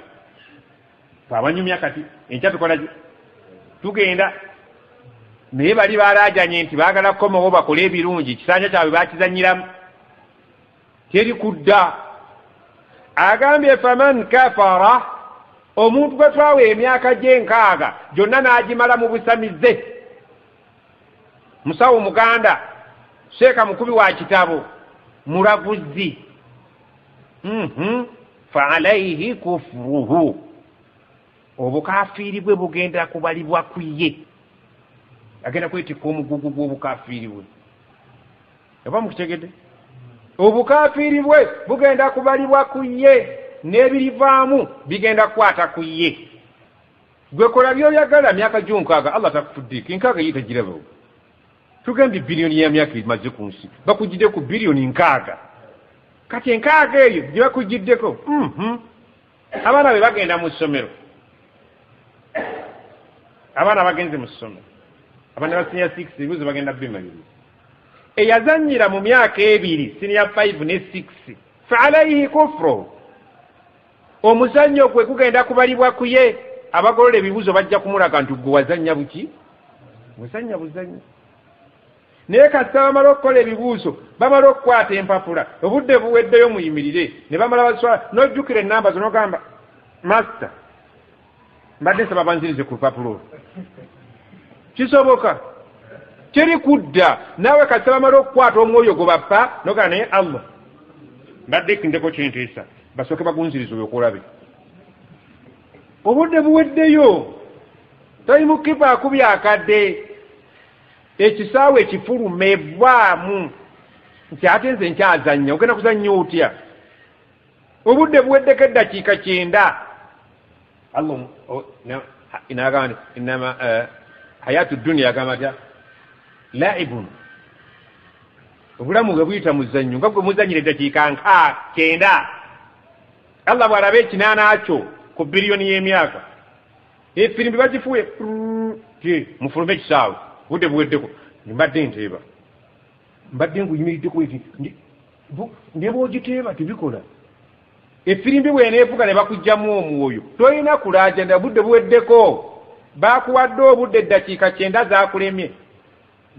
twabanyumya kati enkya tukolaki tugenda naye bali balajanye nti baagala kukomawo bakole ebirungi kisanja kyabwe bakizanyiramu teri kudda agambye faman kafara omuntu gwe twawa emyaka gye6 gyonna n'agimala mu busamize musawo muganda sheeka mukubi wa kitabo mulaguzi fa alaihi kufruhu obukafiiri bwe bugenda kubalibwa ku ye agenda kwetikka omugugu gw'obukafiiri bwe oba mukitegedde obukafiiri bwe bugenda kubalibwa ku ye n'ebirivaamu bigenda kukwata ku ye gwe kola byoyagala myaka gyo 6 Allah takufuddiika 6 yitagirabo tugambye biliyoni y'emyaka imaze ku nsi bakugidde ku biliyoni 6 kati 6 eyo gye bakugiddeko abaana be bagenda mu ssomero abaana bagenze mu ssomero abaana ba senior 6 ebibuzo bagenda bima bibiri eyazanyira mu myaka 2 senior 5 ne 6 fa'alayhi kufru omuzannyo gwe kugenda kubalibwa kuye abagolola ebibuzo bajja kumulaga nti gwe wazannya buki wazannya buzannya naye kasita bamala okukola ebibuuzo bamala okukwata empapula obudde buweddeyo muyimirire ne bamala baswala n'ojjukira ennamba zonogamba master mbadde nsaba banzirize ku lupapula olwo kisoboka teri kudda naawe kasita bamala okukwata omwoyo gwe bappa nogamba naye allah mbadde kindeko kyenteesa basooke bagunziriza oyo okolabe obudde buweddeyo toyimukipa akubya akadde ekisaawe ekifulumevaamu nti ate nze nkyazannya ogenda kuzannya otya obudde buweddeko eddakiika 9 allah inagamba inama hayatu dunia agamba tya laibun obulamu bwe buyita muzannyo nga gwe muzannyira eddakiika 9 allah bw'alaba ekinaana kyo ku biliyoni y'emyaka efirimbi bagifuuye mufulume ekisaawe budde buweddeko mbadde nteeba mbadde nguyimiriddeko ne bwogiteeba tebikola efirimbi bweneevuga ne bakugjamu omwoyo tolina kulaajanda budde buweddeko bakuwadde obudde eddakiika 9 zakulemye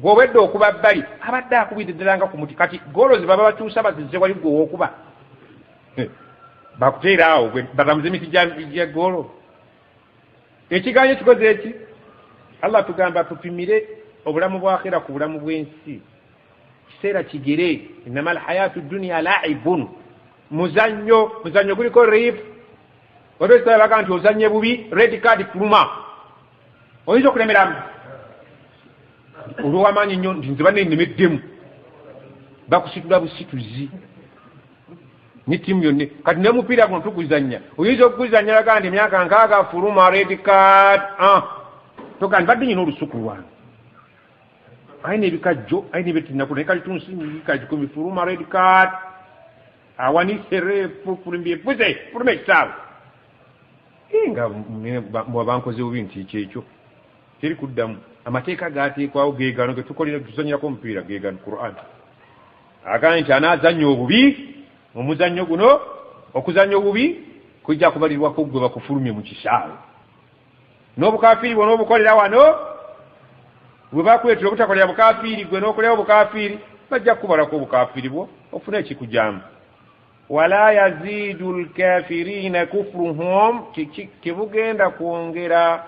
gw'obwedde okuba bbali abadde akubidde ddala nga ku muti kati golozi baba bakyusa bazize wali gwe ow'okuba bakuteera awo batamuze emiti gya golo ekiganyo kikoze eki allah tugamba tupimire obulamu bw'akhira ku bulamu bw'ensi kiseera kigere innama alhayatu dunia laibun muzannyo guliko rif olwekisaba baga nti ozanye bubi red card fuluma oyinza okulemeramu olw'amaanyi nnyo nti nze banennemeddemu bakusitula busituzi ni timu yonna kati nemupiira guno tuguzannya oyinza okuguzannya laga nti emyaka 6 fuluma red card togandi badde nyina olusuku lwange ayina ebikajjo ayina ebyetinakula naye kalitunsi kumi fuluma red card awanise refu fulimbye puze fuluma ekisaawe nga bwabankoze bubi nti kyekyo teri kuddamu amateeka gateekwawo geegano getukolera tuzanyirako omupiira geegano Qur'an agamba nti anaazannya obubi omuzannyo guno okuzannya obubi kujja kubalirwako gwe bakufulumye mu kisaawe n'obukafiiri bwona obukolera wano bwe bakuleetera obutakolera bukafiiri gwe n'okolera obukafiiri bajja kukubalako obukafiiri bwo ofuna ekikujamu wala yazidu lkafirina kufruhum tebugenda kwongera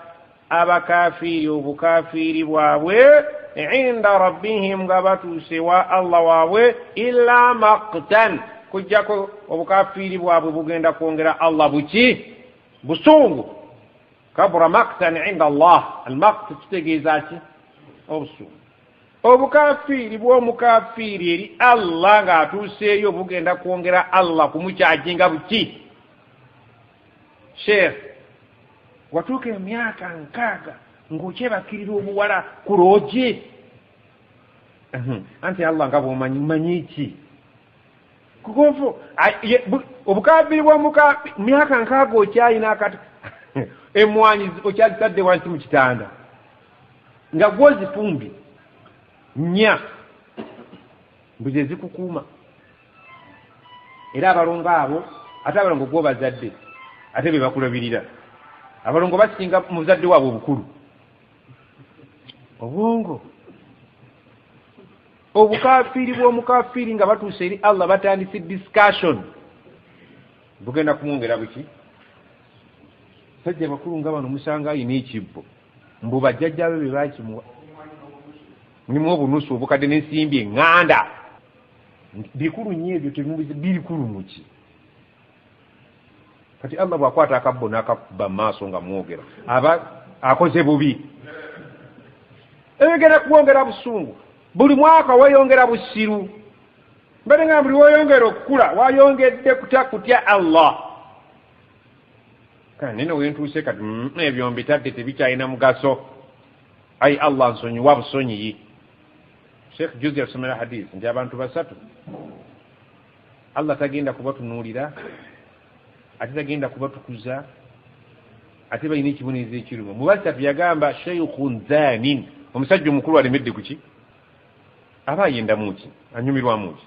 abakafiiri obukafiiri bwabwe inda rabbihim nga batuuse wa allah waabwe illa maqtan kujjako obukafiiri bwabwe bugenda kwongera allah buki busungu kabura maqtan inda allah almaqt kitegeeza ki obusungu obukafiiri bw'omukafiiri eri allah ng'atuuseeyo bugenda kwongera allah kumukyajinga buki sheekh watuuka emyaka 6 ng'okyebakirira obuwala ku looje anti allah nga bw'omanyi ki kukofu obukafiiri bw'omukafiiri myaka 6 okyalina akati emwanyi okyazitadde wansi mu kitanda nga gwozifumbi nya mbuze zikukuuma era abalongo abo ate abalongo gwo bazadde ate be bakulabirira abalongo basinga muzadde waabwe obukulu obwongo obukafiiri bw'omukafiiri nga batuuse eri allah batandise discussion bugenda kumwongera buki sajja bakulu nga bano musanga ayina ekibbo mbu bajjajjabe be bakimuwa mulimu obunusu obukadde n'ensimbi eŋŋanda bikulu nnyo ebyo birikulu muki kati allah bw'akwata akabbo n'akakuba maaso nga mwogera aba akoze bubi ebigenda kuwongera busungu buli mwaka weeyongera busiru mbere nga buli weeyongera okukula wayongedde kutya allah kale nene wentuuse kati ebyo mbitadde tebikyalina mugaso ayi allah nsonyiwa busonyiyi Sheikh Juzi yasomera hadith nti abantu basatu Allah tagenda kubatunuulira ate tagenda kubatukuza ate balina ekibonerezo ekiruma. Mu basatu yagamba shaykhun zanin, omusajja omukulu alemedde ku ki? Aba ayenda mu ki? Anyumirwa mu ki?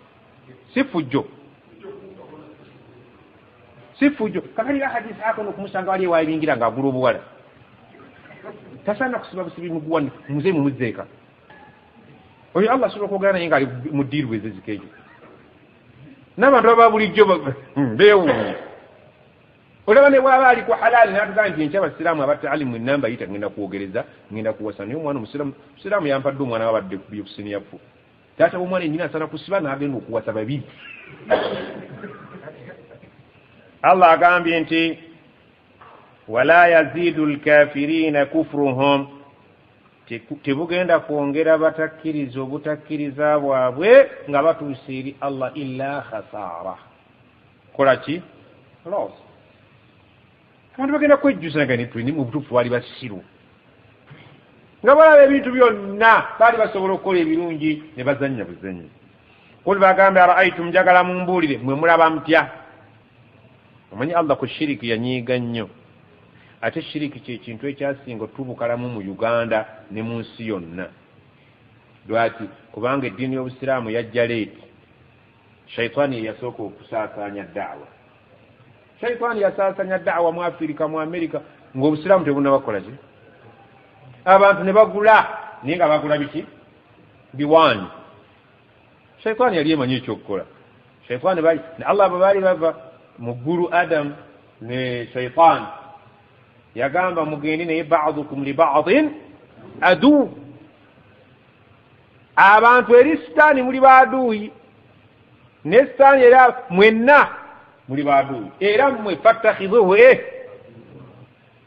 Si fujjo. Si fujjo. Kakalira hadith akono kumusanga wali wayingira ng'agula obuwala. Tasaana kusiba busibi muguwani muze mumuzeeka. Oyo Allah sobola kwogera naye ng'ali mu ddiiru ezizikeejo. N'abantu aba bulijjo beewuunye. Olaba ne bw'aba ali ku halaali n'atugamba nti enkya abasiraamu abatalimu ennamba yita ngenda kwogereza ngenda kuwasa naye omwana omusiraamu yampadde omwana wabadde ku byokusini yafu. Taata w'omwana ennyina asaana kusiba n'agenda okuwasa babiri. Allah agambye nti wala yazidu lkafirina kufruhum, tebugenda kwongera batakkiriza obutakkiriza bwabwe nga batuuse eri Allah illa khasara. Kola ki? Loss. Abantu bagenda kwejjusa nga netulini mu butuufu baali basiru nga balaba ebintu byonna baali basobola okukola ebirungi ne bazannya buzanyi. Kuli bagambe araaitum, njagala mumbuulire mwe mulaba mutya. Omanyi Allah ku shiriki yanyiiga nnyo, ate shiriki kye kintu ekyasinga otubukalamu mu Uganda ne mu nsi yonna. Lwaki? Kubanga eddiini y'Obusiraamu yajja leeti, shaitaani yasooka okusaasaanya da'wa. Shaitaani yasaasanya da'wa mu Afirika, mu Amerika, ng'Obusiraamu tebunabakola ki? Abantu ne bagula, naye nga bagula biki? Biwaanyi. Shaitaani yali emanyi ekyokukola. Shaitaani bali Allah bwe baali bava mu ggulu, Adam ne shaitaani yagamba mugende naye ba'dukum li ba'din adu. Abantu eri sitaani muli baaduuyi, ne sitaani era mwenna muli baaduuyi, era mmwe fattakhidhuhu.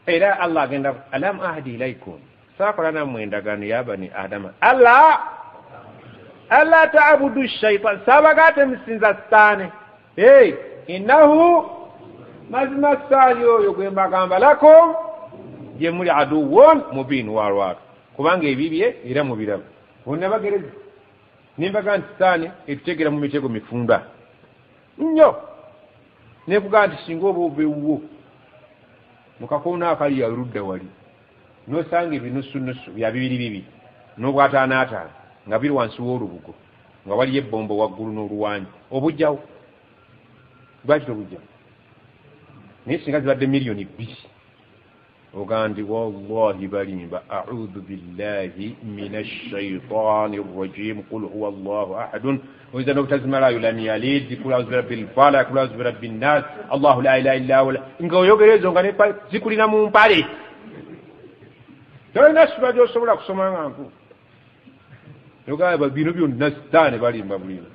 Era Allah agenda alam ahdi ilaikum, saakola nammwe endagaano ya bani adama alla ta'budu shaitan, saabagate musinza sitaani. Innahu mazima sitaani oyo gwe mbagamba lakum gye muli aduwwun mubin walwaka, kubanga ebibye era mubiraba. Bonna bagereza nimbaga nti sitaani etutegera mu mitego mifunda nnyo, nekugaa nti singa oba obewuwo mu kakoona akali yaludda wali nosanga ebinusunusu bya bibiri n'obwataanaataana nga biri wansi w'olubugo nga waliyo ebbombo waggulu n'oluwanyi, obujjawo? Lwaki tobujjawo? Naye singa zibadde miliyoni 2 ogandi wallahi balimba a'udhu billahi minash shaitani rrajim qul huwa Allahu ahadun وإذا لو تزمر لم يلد كل أعوذ برب الفلق كل أعوذ برب الناس الله لا إله إلا هو ngo yogerezo ngane zikulina mu mpale tena siba jo sobola kusoma ngangu yogaba bino byonna sitaani balimba bulino.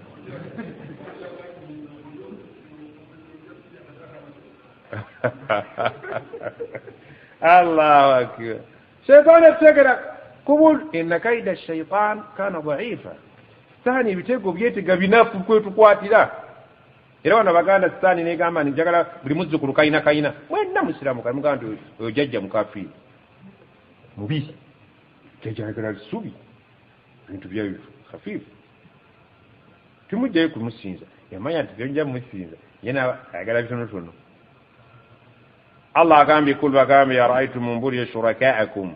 Allahu akbar. Shaytan tegera kubul inna kaida shaytan kana dha'ifa. Sitaani ebitego byetega binafu kwetukwatira. Era wana baganda sitaani negamba njagala buli muzzukulu kayina mwenna musiramu kamuganda oyo jajja mukafiri mubi jajjagala subi bintu byayo khafifu timujjayo kumusinza yamanya nti byonja musinza yena ayagala bitonotono. Allah agambye kul bagambe ya ra'aytu mumbuli shuraka'akum,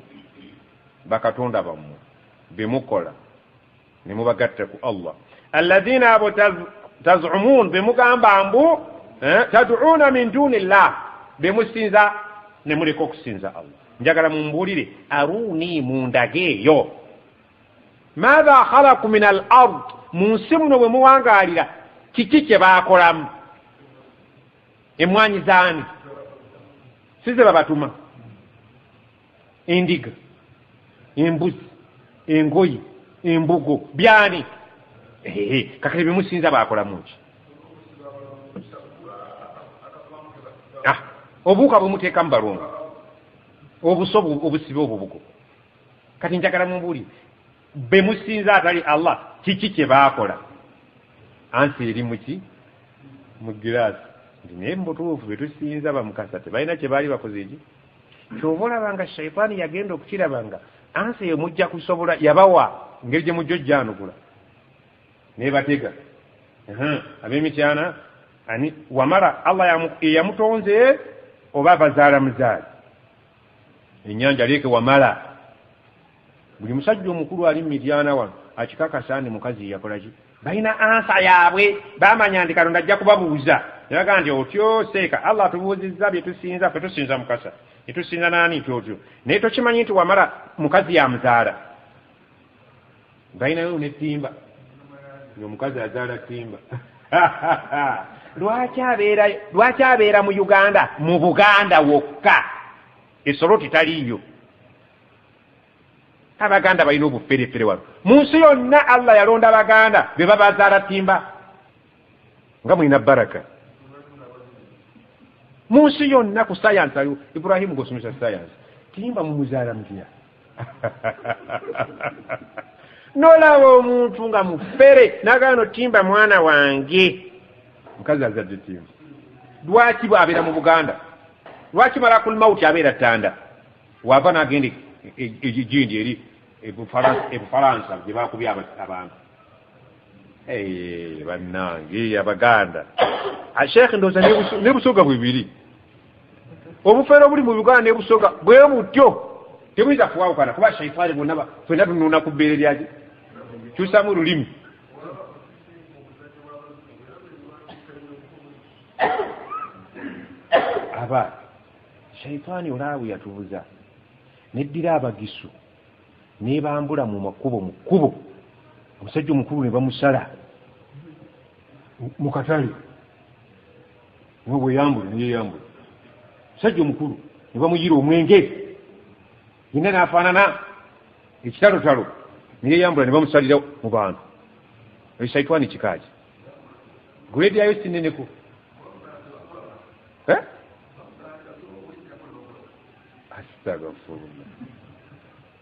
bakatonda bammwe bemukola ne mubagatta ku Allah alladhina abo tazumun bemugamba mbu tad'una min dunillah, bemusinza ne muleka okusinza Allah. Njagala mumbulire aruni mundageeyo madha khalaqu min al-ard, munsi muno bwe muwangalira kiki kye baakolamu. Emwanyi zaani size babatuma, endiga, embuzi, engoyi, embugo, byani kakale bemusinza baakolamu ki? Obuuka bwe muteekamu balongo, obusobo obusibe obubugo. Kati njagala mumbuli bemusinza atali Allah kiki kye baakola? Ansi eri muki? Mu giraasi. Naye mubutuufu betusinza bamukasa tebalina kye baali bakoze eki? Kyova olabanga shaitaani yagenda okukirabanga ansi eyo mujja kusobola yabawa ngeri gye mujja ojjanukula ne batega ab'emityana ani wamala Allah yamutonze oba bazaala muzaali ennyanja leke wamala buli musajja omukulu ali mityana wano akikakasa ndi mukazi yakola ki balina ansa yaabwe bamanya ndi Katonda ajja kubabuuza yaga nti otyo seeka Allah atubuuzizza bye tusinza ffe tusinza mukasa etusinza nani kyotyo naye tokimanyi nti wamala mukazi yamuzaala balinayo netimba omukazi azaala timba lwaki abeera mu Uganda mu Buganda wokka esoloti taliyo abaganda balina obuferefere wano mu nsi yonna Allah yalonda abaganda be babazaala timba nga mulina baraka mu nsi yonna ku sayansi aliwo Ibrahimu gosomesa sayansi timba mumuzaala mutya nolaba omuntu nga mufere nagano timba mwana wange mukazi azadde timba lwaki bwabeera mu Buganda lwaki malakul mauti abeera Tanda wava nagenda egindi eri ebufalansa gye bakubye abantu bannange abaganda Sheikh ndoza ne busoga bwibiri obufere obuli mu Uganda ne busoga bwe butyo tebuyinza kuwawukana kuba shaitani bonna ffenna tununa ku bbeere lyaki kyusamu lulimi aba shaitani olaawe yatubuza neddira abagisu nebambula mu makubo omusajja omukulu ne bamusala mu katale bwe yambula neyeyambula omusajja omukulu ne bamuyira omwenge yina nafaanana ekitalotalo neyeyambula ne bamusalira mu bantu esaitwani kikaaki grade yayo sineneko astagfirullah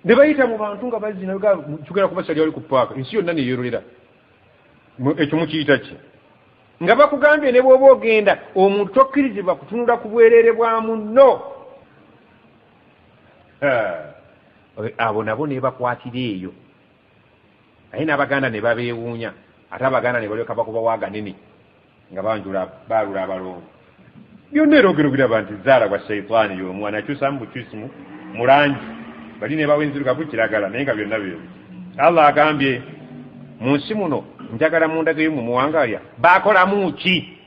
ne bayita mu bantu nga bazina tugera kubasalira wali ku paaka ensi yonna neyerolera ekyo mukiyita ki nga bakugambye ne bw'oba ogenda omuntu tokkirizibwa kutunula ku bwereere bwa munno abo nabo ne bakwatira eyo naye n'abaganda ne babeewuunya ate abaganda ne balyoka bakuba waaganene nga baalula abalongo byonna erogero biraba nti zaala bwa shaitaani y'omwana akyusamu bukyusimu mu langi bali ne bawenzirukaku kiragala naye nga byonna byo Allah agambye mu nsi muno njagala munda geyo mu muwangalya baakolamu ki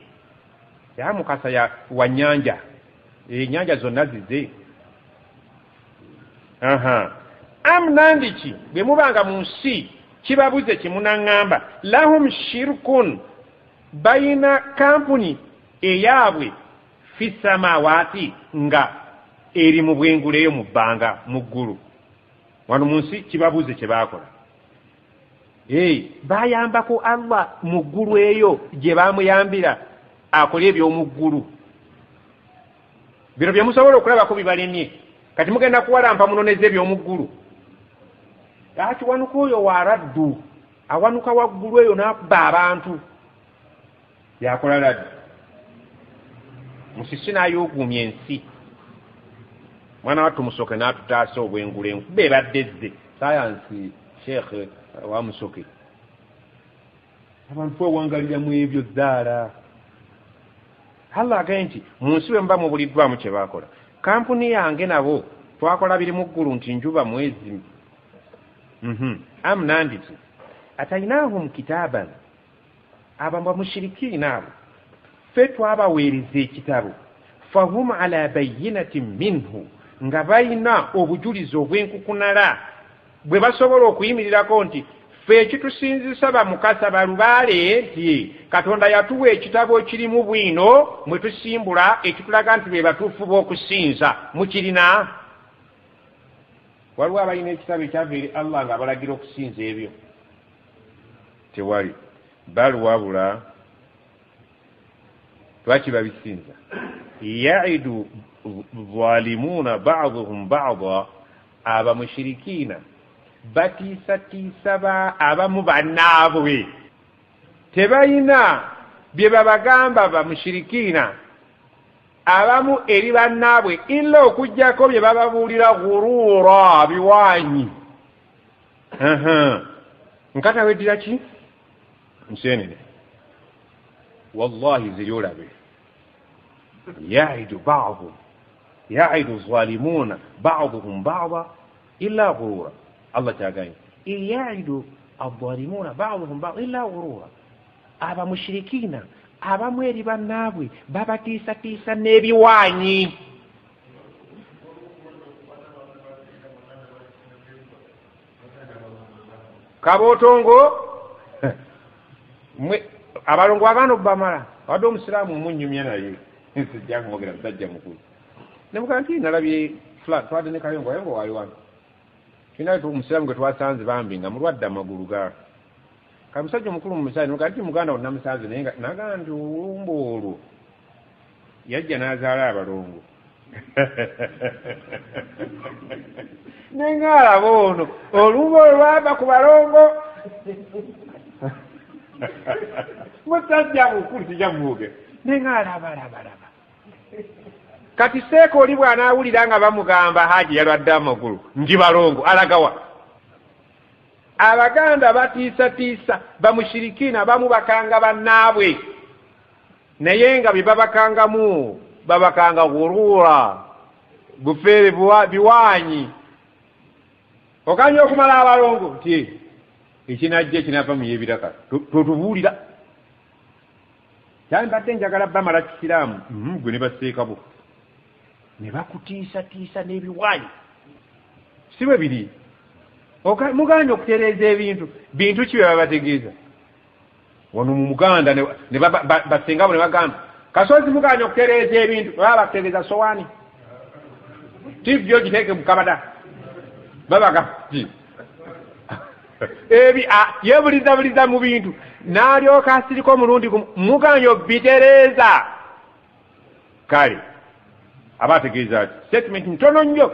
ya mukasa ya wa nnyanja ennyanja zonna zize amnandiki bwe mubanga mu nsi kibabuze kimunaŋŋamba lahum shirkun bayina kampuni eyaabwe fi samawaati nga eri mu bwenguleyo mu bbanga mu ggulu wano mu nsi kibabuze kye baakola bayambako Allah mu ggulu eyo gye bamuyambira akola eby'omu ggulu bino bye musobola okulabako bibalemye kati mugenda kuwalampa munoneza eby'omu ggulu ati wanuka oyo waraddu awanuka waggulu eyo n'akuba abantu yakola laddu musisi n'ayogumya ensi mwana wattu musoke n'atutaasa obwengula enkuba ebadde zze sayansi sheekh wa musoke abantu ewangaliramu ebyo zaala Allah agaye nti mu nsi bwe mba mubuliddwamu kye baakola kampuni yange nabo twakola biri mu ggulu nti njuba mwezi amnanditi atainahum kitaban abamba mushirikiina abo ffe twabaweereza ekitabo fahum ala bayinatin minhu nga bayina obujulizi obw'enkukunala bwe basobola okuyimirirako nti ffe ekitusinzisa bamukasa balubaale nti Katonda yatuwa ekitabo ekirimu bwino mwe tusimbula ekitulaga nti be batuufu b'okusinza mukirina waliwo abalina ekitabo ekyava eri Allah nga abalagira okusinza ebyo tewali balwabula lwaki babisinza yaidu zalimuuna ba'duhum ba'da abamushirikiina batiisatiisa abamu bannaabwe tebalina bye babagamba bamushirikiina abamu eri bannaabwe illa okuggyako bye bababuulira guruura biwaanyi nkataweddira ki nsenene wallahi ziri olabe yaidu zalimuna ba'duhum ba'da illa ghurura Allah kyagambye yaidu adh-dhalimuna ba'duhum ba'da illa ghurura aba mushrikina abamu eri bannaabwe babatiisatiisa n'ebiwaanyi kabootongo abalongo abaana obbamala wadde omusiraamu munyumya naye sijja kumwogera musajja mukulu nemugaa nti nalabye twadde ne kayongo waali wange kinaye omusiraamu gwe twasanze bambi nga mulwadde amagulu ga kale musajja omukulu mu misaayi nemugaa nti muganda wonna musanze naye nagaa nti olumba olwo yajja n'azaala abalongo nengalaba ono olumba olwo lwava ku balongo musajja mukulu kijja mubuge nengalabalabalaba kati seeka oli bw'anaawulira nga bamugamba haji yalwadde amagulu nti balongo alagawa abaganda batiisatiisa bamushirikina bamubakanga bannaabwe naye nga bye babakangamu babakanga ghurura bufeere biwaanyi okanya okumala abalongo nti ekinajja ekinava mu yebiraka totubuulira kyali mbadde njagala bamala kisiraamu gwe ne baseekabo ne bakutiisatiisa n'ebiwaanyi si bwe biri muganja okutereeza bintu ki bye babategeeza wano mu muganda basengabo ne bagamba kasozi muganja okutereeza ebintu baba bakutegeeza sowaani tivyo giteeke mukabada babaga yebulizabuliza mu bintu n'alyoka asirika omulundi muganja obitereeza kale aba ategeeza ati statement ntono nnyo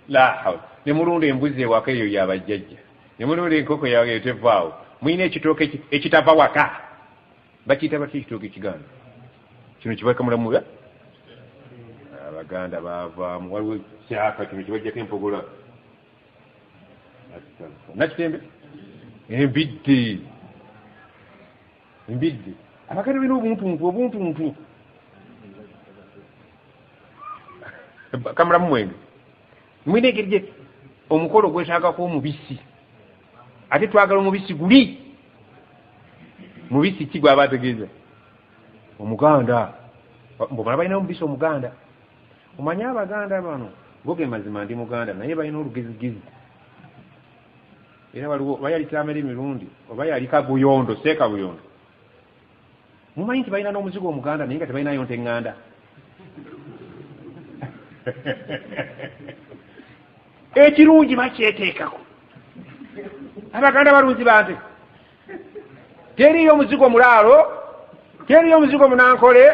la hawla ne mulunda embuzi ewaka eyo yabajjajja ne mulunda enkoko yawe etevaawo muyina ekitooke ekitava waka bakiyita batya ekitooke ekiganda kino kibaka mulamuya abaganda baavaamu waliwo kyaka kino kibajjako empogola nakitembe embidde abaganda bina obuntuntu kamulamu mwenge mwine engeri gye omukolo gwetaagako omubisi ate twagala omubisi guli mubisi ki gwaba ategeeza omuganda mbomala balina omubisi omuganda omanye abaganda bano goge mazima ndi muganda naye balina olugezigizi era waliwo oba yalitamera emirundi oba yalika buyondo seeka buyondo mumanyi nti balina n'omuzigo omuganda naye nga tebalinayo nte eŋŋanda ekirungi bakyeteekako abaganda balunzi bante teriyo omuzigo mulaalo teriyo omuzigo munankole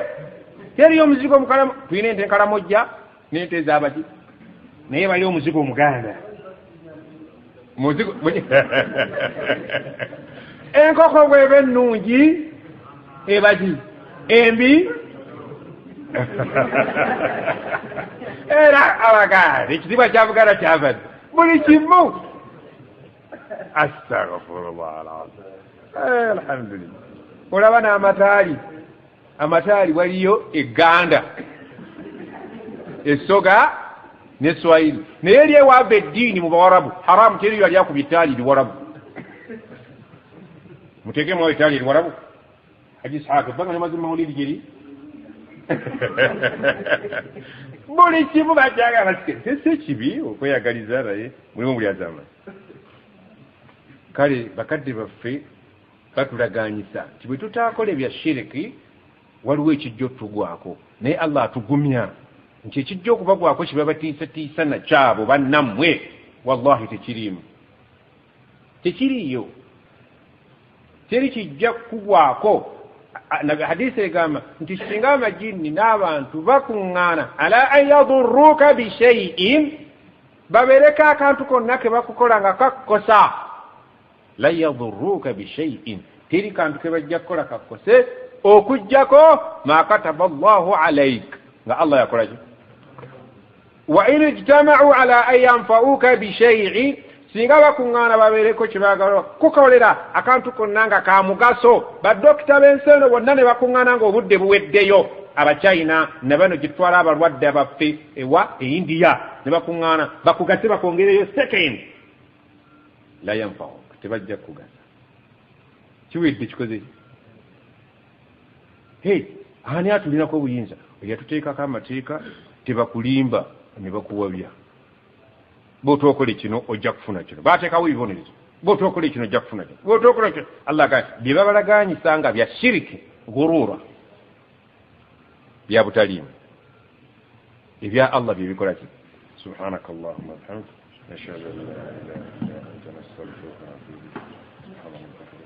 teriyo omuzigo mukalamu tulina ente enkalamojja n'ente ezabaki naye baliyo omuzigo omuganda muzigo enkoko bweba ennungi ebaki embi era abaganda ekitiibwa kya buganda kyavadde buli kimu astagfirullah alhamdulillah olaba n'amataali waliyo eganda essoga ne swahili naye eri ewaava eddiini mu bawarabu haramu teriyo yali akubye ettaali eriwarabu muteekemu ettaali eriwarabu haji ishaaka ebbanga nemazi mawuliri gyeri buli kimu bajjaga basike si kibi okweyagaliza naye mulimu buli azama kale bakadde baffe batulaganyisa nti bwe tutaakola ebya shiriki waliwo ekijja otugwako naye allah atugumya nti ekijja okubagwako kiba batiisatiisa nakyabo bannammwe wallahi tekiriyo teri kijja kugwako hadisi egamba nti singa amajini n'abantu bakuŋŋaana ala an yadurruka bishaiin babereko akantu konna ke bakukola nga kakkosa la yadurruka bishaiin teri kantu ke bajja kukola kakkose okujjako ma kataba allahu alaik nga allah yakolaki wa in ijtama'u ala an yanfa'uka bi shay'in singa bakuŋŋaana babeereko kye baagala kukolera akantu konna nga ka mugaso badokita b'ensi eno bonna ne bakuŋŋaana ng'obudde buweddeyo abachina ne bano gitwala abalwadde abaffe ewa India ne bakuŋŋaana bakugase bakongereyo second la yanfa'uka tebajja kugasa kiwedde kikoze ani atulinako obuyinza yatuteekako amateeka tebakulimba ne bakuwabya bw'otookole kino ojja kufuna kino baateekawo ebibonerezo bw'otookole kino ojja kufuna kino bw'otookole kino Allah gaa bye babalaganyisa nga bya shiriki guruura bya butaliimu ebya Allah bye bikola ki subhanaka Allahumma wa bihamdika nashhadu an la ilaha illa anta nastaghfiruka wa natubu ilayk